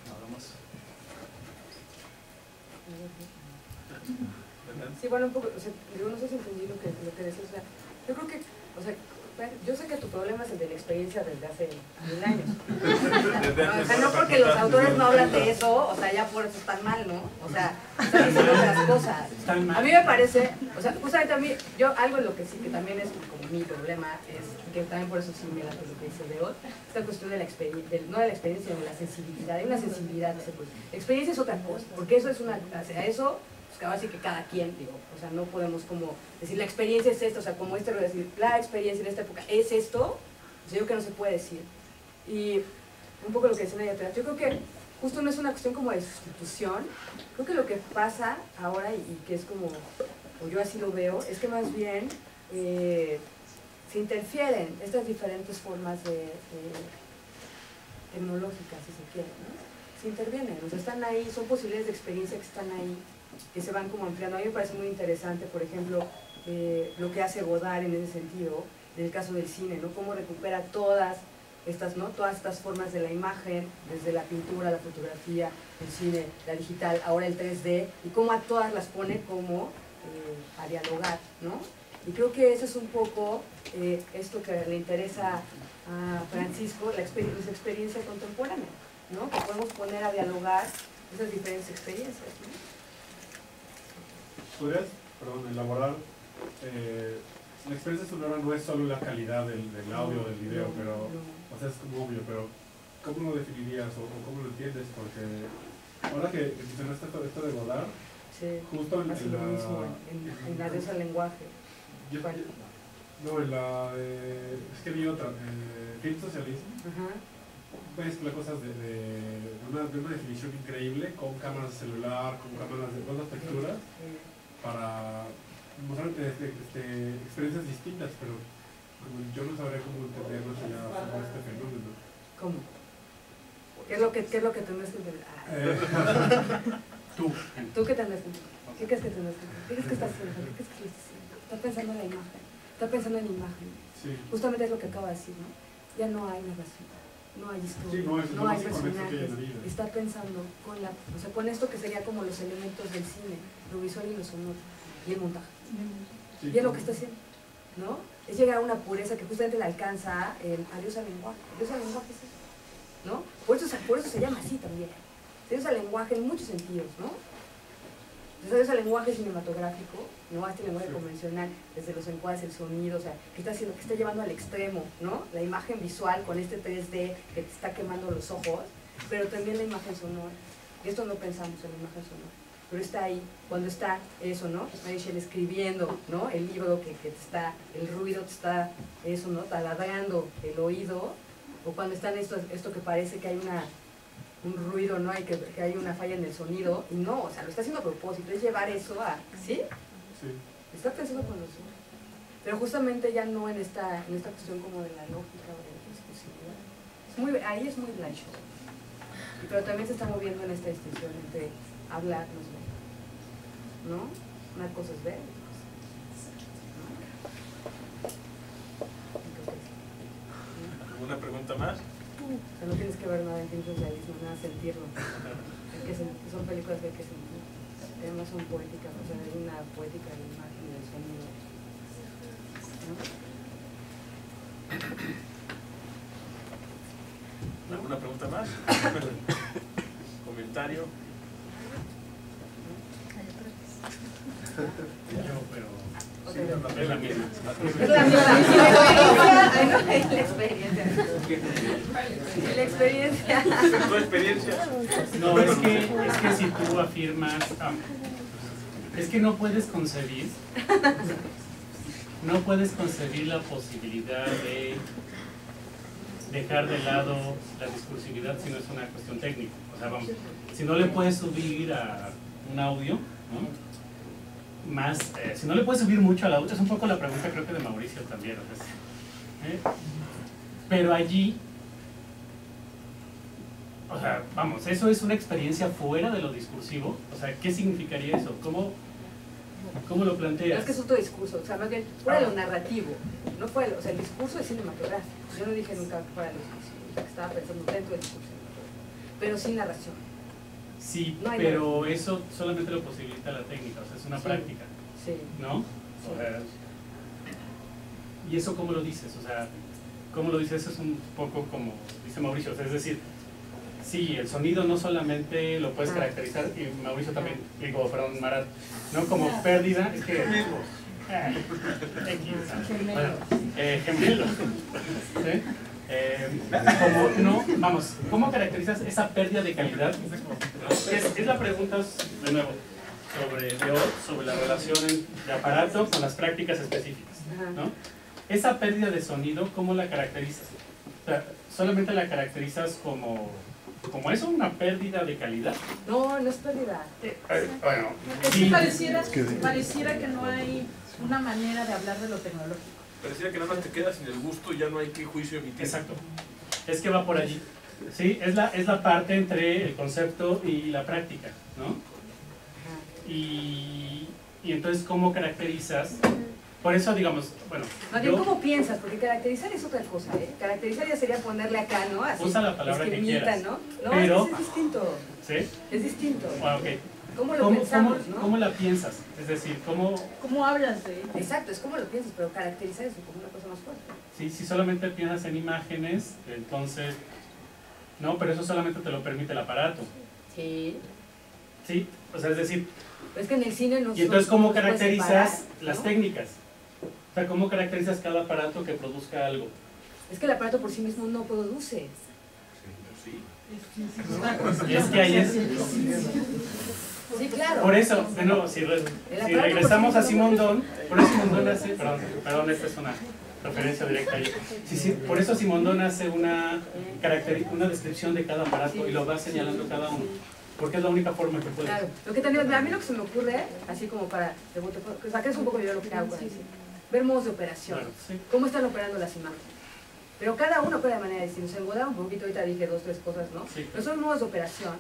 Nada más. Sí, bueno, un poco, o sea, yo no sé si entendí lo que decías, o sea, yo creo que, o sea, yo sé que tu problema es el de la experiencia desde hace 1000 años. O sea, no porque los autores no hablan de eso, o sea, ya por eso están mal, ¿no? O sea, están diciendo otras cosas. A mí me parece, o sea, justamente a mí, algo en lo que sí que también es como mi problema, es que también por eso sí me late lo que dice Beot, esta cuestión de la experiencia, no de la experiencia, sino de la sensibilidad. Hay una sensibilidad que se puede. Experiencia es otra cosa, porque eso es una, o sea, eso así que cada quien, digo, o sea, no podemos como decir la experiencia es esto, o sea, como decir la experiencia en esta época es esto, o sea, yo creo que no se puede decir. Y un poco lo que decían ahí atrás, yo creo que justo no es una cuestión como de sustitución, creo que lo que pasa ahora y que es como, o yo así lo veo, es que más bien se interfieren estas diferentes formas tecnológicas, si se quiere, ¿no? Se intervienen, o sea, están ahí, son posibilidades de experiencia que están ahí, que se van como ampliando. A mí me parece muy interesante, por ejemplo, lo que hace Godard en ese sentido, en el caso del cine, ¿no? Cómo recupera todas estas, ¿no? Todas estas formas de la imagen, desde la pintura, la fotografía, el cine, la digital, ahora el 3D, y cómo a todas las pone como a dialogar, ¿no? Y creo que eso es un poco esto que le interesa a Francisco, la experiencia contemporánea, ¿no? Que podemos poner a dialogar esas diferentes experiencias, ¿no? ¿Podrías, elaborar, la experiencia sonora no es solo la calidad del audio, del video, pero, o sea, es como obvio, pero ¿cómo lo definirías o cómo lo entiendes? Porque ahora que mencionaste esto de Godard, sí, justo en la diosa del lenguaje. Es que vi otra, Film Socialism, mezcla cosas de una definición increíble, con cámaras de celular, con cámaras de todas las texturas, para mostrar experiencias distintas, pero yo no sabría cómo entenderlo si ya sobre este fenómeno. ¿Cómo? ¿Qué es lo que tendrás que entender? ¿Tú qué tendrás que entender? ¿Qué crees que tendrás que entender? ¿Qué crees que estás haciendo? ¿Qué crees que estás haciendo? Está pensando en la imagen. Está pensando en imagen. Sí. Justamente es lo que acaba de decir, ¿no? Ya no hay narración. No hay historia, sí, no hay personajes, está pensando con esto que sería como los elementos del cine, lo visual y lo sonoro. y el montaje. Sí, Y es lo que está haciendo, ¿no? Es llegar a una pureza que justamente le alcanza el adiós al lenguaje. Adiós al lenguaje es eso, ¿no? Por eso se llama así también. Adiós al lenguaje en muchos sentidos, ¿no? Entonces, adiós al lenguaje cinematográfico, ¿no? A este lenguaje convencional, desde los encuadres, el sonido, o sea, que está llevando al extremo, ¿no? La imagen visual con este 3D que te está quemando los ojos, pero también la imagen sonora. Y esto no pensamos en la imagen sonora. Pero está ahí, cuando está eso, ¿no? Mary Shelley escribiendo, ¿no? El libro que te está, el ruido te está, eso, ¿no? Taladrando el oído, o cuando está en esto que parece que hay un ruido, ¿no? Que hay una falla en el sonido, y no, o sea, lo está haciendo a propósito, es llevar eso a, ¿sí? Sí. Está pensando con los ojos. Pero justamente ya no en esta cuestión como de la lógica o de la discusión. Ahí es muy blanco. Pero también se está moviendo en esta distinción entre hablar, ¿no? Una cosa es ver. ¿Alguna pregunta más? O sea, no tienes que ver nada en filtros de abismo, nada sentirlo. Son películas que hay que sentir. Además son poéticas, o sea, hay una poética de la imagen y del sonido. ¿No? ¿Alguna pregunta más? ¿Comentario? Yo, pero Okay. es la misma. Es la misma. La experiencia. La experiencia. ¿Tu experiencia? No, es que si tú afirmas, es que no puedes concebir la posibilidad de dejar de lado la discursividad si no es una cuestión técnica. O sea, vamos, si no le puedes subir a un audio, ¿no? Más, si no le puedes subir mucho al audio, es un poco la pregunta creo que de Mauricio también, pero allí, o sea, vamos, eso es una experiencia fuera de lo discursivo. O sea, ¿qué significaría eso? ¿Cómo lo planteas? No es que es otro discurso, o sea, más bien fuera de lo narrativo, no fuera, o sea, el discurso es cinematográfico. Yo no dije nunca fuera de lo discursivo, o sea, que estaba pensando dentro del discurso, pero sin narración. Sí, No hay pero nada. eso solamente lo posibilita la técnica, o sea, es una práctica, Sí. ¿no? O sea, ¿y eso cómo lo dices? O sea, ¿cómo lo dices? Es un poco como dice Mauricio, o sea, es decir, sí, el sonido no solamente lo puedes caracterizar, y Mauricio también, digo, perdón, Marat, ¿no? Como pérdida, es que... Gemelo. ¿Sí? ¿Cómo caracterizas esa pérdida de calidad? Es la pregunta, de nuevo, sobre la relación de aparato con las prácticas específicas, ¿no? Esa pérdida de sonido, ¿cómo la caracterizas? O sea, ¿solamente la caracterizas como eso, una pérdida de calidad? No, no es pérdida. Bueno, sí, pareciera que no hay una manera de hablar de lo tecnológico. Parecía que nada más te quedas sin el gusto y ya no hay que juicio emitir. Exacto. Es que va por allí. Sí, es la parte entre el concepto y la práctica, ¿no? Y entonces, ¿cómo caracterizas? Por eso, digamos, bueno... Más bien, ¿cómo piensas? Porque caracterizar es otra cosa, ¿eh? Caracterizar ya sería ponerle acá, ¿no? Así, usa la palabra que quieras. ¿no? No, pero, es distinto. ¿sí? Es distinto. Bueno, ok. ¿Cómo lo pensamos, no? ¿Cómo la piensas? Es decir, ¿Cómo hablas de ella? Exacto, es como lo piensas, pero caracterizar eso como una cosa más fuerte. Sí, si solamente piensas en imágenes, entonces... No, pero eso solamente te lo permite el aparato. Sí. Sí, o sea, es decir... Es que en el cine no... Y entonces, ¿cómo no se puede caracterizas separar, las ¿no? técnicas? O sea, ¿cómo caracterizas cada aparato que produzca algo? Es que el aparato por sí mismo no produce. Y es que ahí es... Sí, claro. Por eso, de nuevo, si regresamos a Simondon, por eso Simondon hace... Perdón, esta es una referencia directa ahí. Por eso Simondon hace una descripción de cada aparato y lo va señalando cada uno. Porque es la única forma que puede. Claro. A mí lo que se me ocurre, así como para... O sea, que es un poco yo lo que hago con eso. Ver modos de operación. Claro, sí. ¿Cómo están operando las imágenes? Pero cada uno opera de manera distinta. Se engodaba un poquito, ahorita dije 2, 3 cosas, ¿no? Sí. Pero son modos de operación,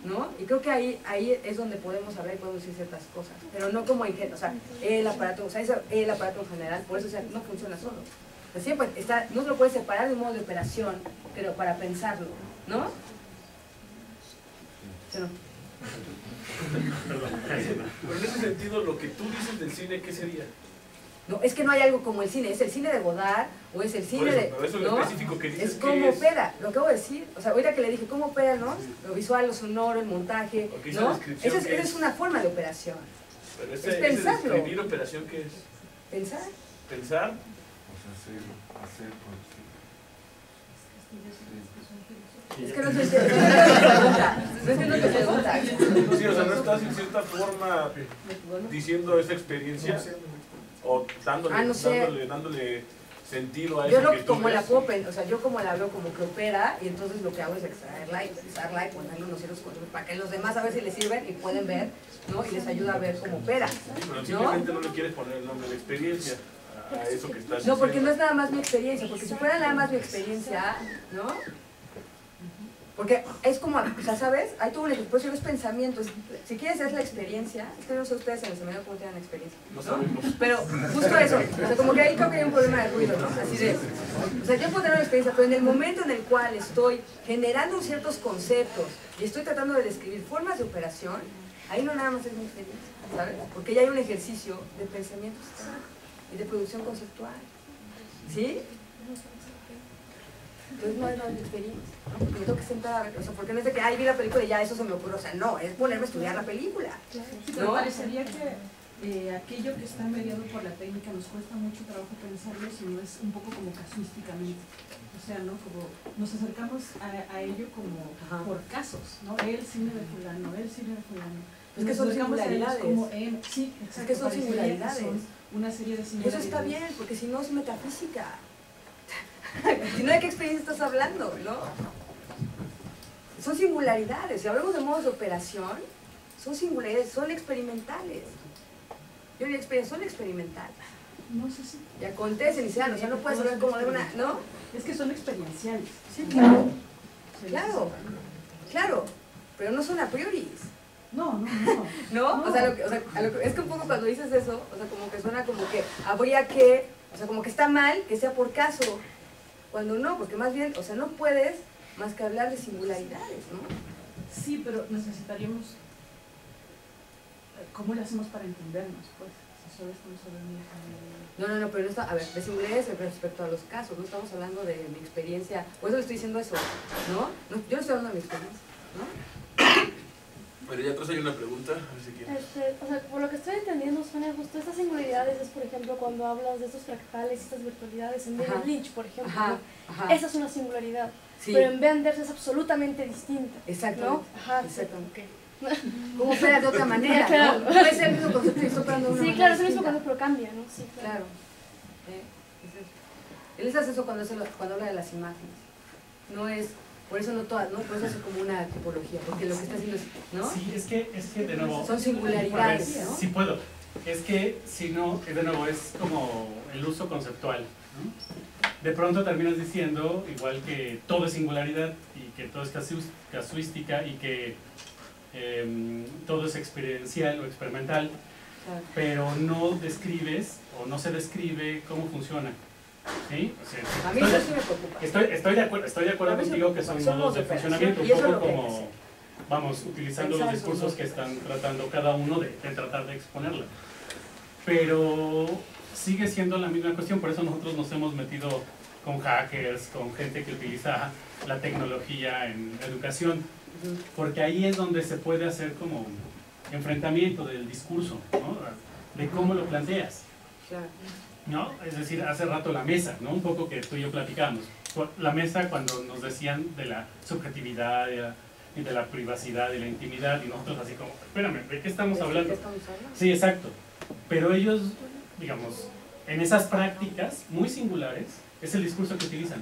¿no? Y creo que ahí es donde podemos hablar y podemos decir ciertas cosas. Pero no como en general, o sea, el aparato en general, por eso, o sea, no funciona solo. O sea, siempre no se lo puede separar de un modo de operación, pero para pensarlo, ¿no? ¿Sí, no? Pero en ese sentido, lo que tú dices del cine, ¿qué sería? No, es que no hay algo como el cine, es el cine de Godard o es el cine de... Pero eso es ¿no? lo específico que dices. Es como opera, lo acabo de decir, o sea, ahorita que le dije cómo opera, ¿no? Lo visual, lo sonoro, el montaje, ¿no? Esa es una forma de operación. Pero es pensarlo. ¿Describir operación qué es? ¿Pensar? ¿Pensar? Es que no te entiendo tu pregunta. No entiendo tu pregunta. Sí, o sea, no estás en cierta forma diciendo esa experiencia o dándole sentido a eso. Yo lo que tú como la ves. puedo, o sea, yo como la veo como que opera y entonces lo que hago es extraerla y utilizarla y ponerle unos ciertos controles para que los demás a ver si les sirven y pueden ver, ¿no? Y les ayuda a ver cómo opera, Pero ¿no? simplemente no le quieres poner el nombre de experiencia a eso que estás No, porque diciendo. no es nada más mi experiencia, porque si fuera nada más mi experiencia, ¿no? Porque es como, o sea, ¿sabes? Hay todo un ejemplo, es pensamiento. Si quieres es la experiencia, es que no sé ustedes en el seminario cómo tienen experiencia, No sabemos. pero justo eso, o sea, como que ahí creo que hay un problema de ruido, ¿no? Así de, o sea, yo puedo tener una experiencia, pero en el momento en el cual estoy generando ciertos conceptos y estoy tratando de describir formas de operación, ahí no nada más es mi experiencia, ¿sabes? Porque ya hay un ejercicio de pensamiento y de producción conceptual, ¿sí? Entonces no es nada de experiencia, ¿no? Porque me tengo que sentar a ver, o sea, porque no es de que, ay, vi la película y ya eso se me ocurre, o sea, no, es ponerme a estudiar la película. Sí, pero parecería que aquello que está mediado por la técnica nos cuesta mucho trabajo pensarlo, sino es un poco como casuísticamente. O sea, ¿no? Como nos acercamos a ello como por casos, ¿no? El cine de fulano, el cine de fulano. Es que son singularidades. Como sí, exacto. Es que son singularidades. Son una serie de Y singularidades. eso está bien, porque si no es metafísica. Si no, ¿de qué experiencia estás hablando? ¿No? Son singularidades. Si hablamos de modos de operación, son singularidades, son experimentales. Yo diría experiencia, son experimentales. No sé si. Y acontecen y se dan, o sea, no puedes hablar como de una, ¿no? Es que son experienciales. Sí, claro. Claro, pero no son a priori. No. ¿No? O sea, es que un poco cuando dices eso, o sea, como que suena como que habría que, o sea, como que está mal que sea por caso. Cuando no, porque más bien, o sea, no puedes más que hablar de singularidades, ¿no? Sí, pero necesitaríamos... ¿Cómo lo hacemos para entendernos, pues? Si solo estamos hablando No, pero no está, a ver, de singularidades respecto a los casos, no estamos hablando de mi experiencia, por eso le estoy diciendo eso, ¿no? Yo no estoy hablando de mi experiencia, ¿no? Pero ya atrás hay una pregunta, a ver si quieres. O sea, por lo que estoy entendiendo, Sonia, justo estas singularidades es, por ejemplo, cuando hablas de estos fractales y estas virtualidades en David Lynch, por ejemplo, ¿no? Esa es una singularidad, sí. Pero en Benders es absolutamente distinta. Exacto. ¿No? Exactamente. ¿Cómo opera de otra manera? Claro. ¿No? Puede ser el mismo concepto y está operando de una Sí, manera claro, es el mismo distinta. concepto, pero cambia, ¿no? Sí, Claro. Él hace eso cuando habla de las imágenes. No es, por eso no todas, ¿no? Por eso hace como una tipología, porque lo que está haciendo es, ¿no? Sí, es que de nuevo... Son singularidades, ¿no? Sí puedo. Es que si no, de nuevo, es como el uso conceptual, ¿no? De pronto terminas diciendo, igual que todo es singularidad y que todo es casuística y que todo es experiencial o experimental, pero no describes o no se describe cómo funciona. ¿Sí? O sea, a mí eso sí me preocupa. Estoy de acuerdo contigo que son modos de funcionamiento, un poco como, vamos, utilizando los discursos que están tratando cada uno de tratar de exponerla. Pero sigue siendo la misma cuestión, por eso nosotros nos hemos metido con hackers, con gente que utiliza la tecnología en educación, porque ahí es donde se puede hacer como enfrentamiento del discurso, ¿no? De cómo lo planteas, ¿no? Es decir, hace rato la mesa, ¿no? Un poco que tú y yo platicamos, la mesa cuando nos decían de la subjetividad y de la privacidad y la intimidad, y nosotros así como, espérame, ¿de qué estamos hablando? Sí, exacto, pero ellos, digamos, en esas prácticas muy singulares, es el discurso que utilizan,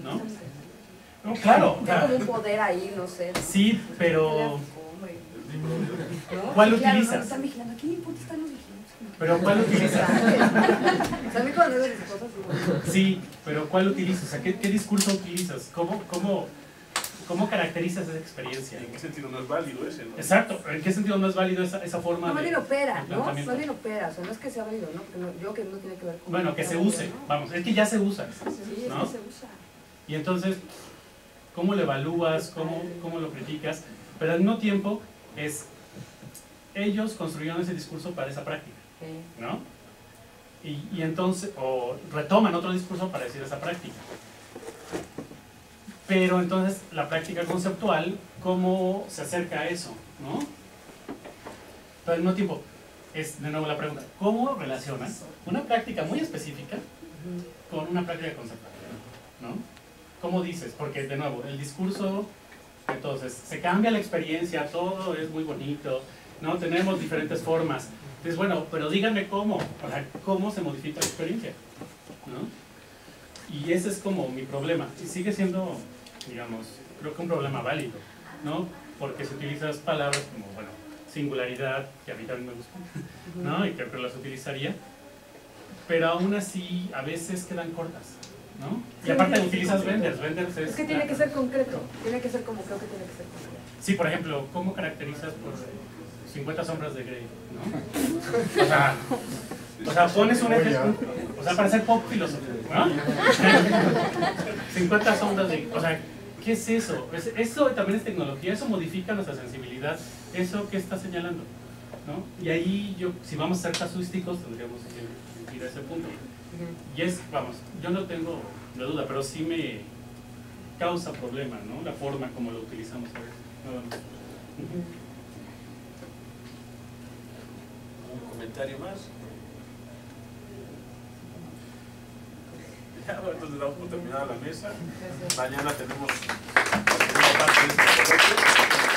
¿no? No, claro. Hay como un poder ahí, no sé. Sí, pero... ¿no? ¿Cuál Claro, utilizas? no, están vigilando. ¿Qué importa están los vigilantes? Pero ¿cuál utilizas? O sea, a mí cuando no esas cosas... Sí, pero ¿cuál utilizas? O sea, ¿qué discurso utilizas? ¿Cómo caracterizas esa experiencia? ¿En qué sentido no es válido ese, no? Exacto, ¿en qué sentido no es válido esa forma no, más bien opera, de ¿no? planteamiento? Más bien opera, o sea, no es que sea válido, ¿no? Porque yo que no tiene que ver con... Bueno, que se use, ¿no? vamos, es que ya se usa, Sí, ¿no? es que se usa. Y entonces, ¿cómo lo evalúas? ¿Cómo lo criticas? Pero al mismo tiempo, es, ellos construyeron ese discurso para esa práctica, ¿no? Y entonces, o retoman otro discurso para decir esa práctica. Pero entonces, la práctica conceptual, ¿cómo se acerca a eso, no? Pero al mismo tiempo, es de nuevo la pregunta, ¿cómo relacionas una práctica muy específica con una práctica conceptual, ¿no? ¿Cómo dices? Porque de nuevo, el discurso, entonces, se cambia la experiencia, todo es muy bonito, ¿no? Tenemos diferentes formas. Entonces, bueno, pero díganme cómo, o sea, cómo se modifica la experiencia, ¿no? Y ese es como mi problema. Y sigue siendo, digamos, creo que un problema válido, ¿no? Porque se utilizan palabras como, bueno, singularidad, que a mí también me gusta, ¿no? Y creo que las utilizaría, pero aún así a veces quedan cortas, ¿no? Y aparte utilizas vendors es que tiene que ser concreto, tiene que ser como creo que tiene que ser concreto. Sí, por ejemplo, ¿cómo caracterizas por 50 sombras de Grey, ¿no? O sea, pones un ejemplo, o sea, para ser pop filosófico, ¿no? 50 sombras de, o sea, ¿qué es eso? Eso también es tecnología, eso modifica nuestra sensibilidad, eso que está señalando, ¿no? Y ahí yo, si vamos a ser casuísticos, tendríamos que ir a ese punto. Y es, vamos, yo no tengo la duda, pero sí me causa problema, ¿no? La forma como lo utilizamos a veces. Nada más. ¿Un comentario más? Ya, bueno, entonces damos por terminada la mesa. Mañana tenemos la segunda parte de este coloquio.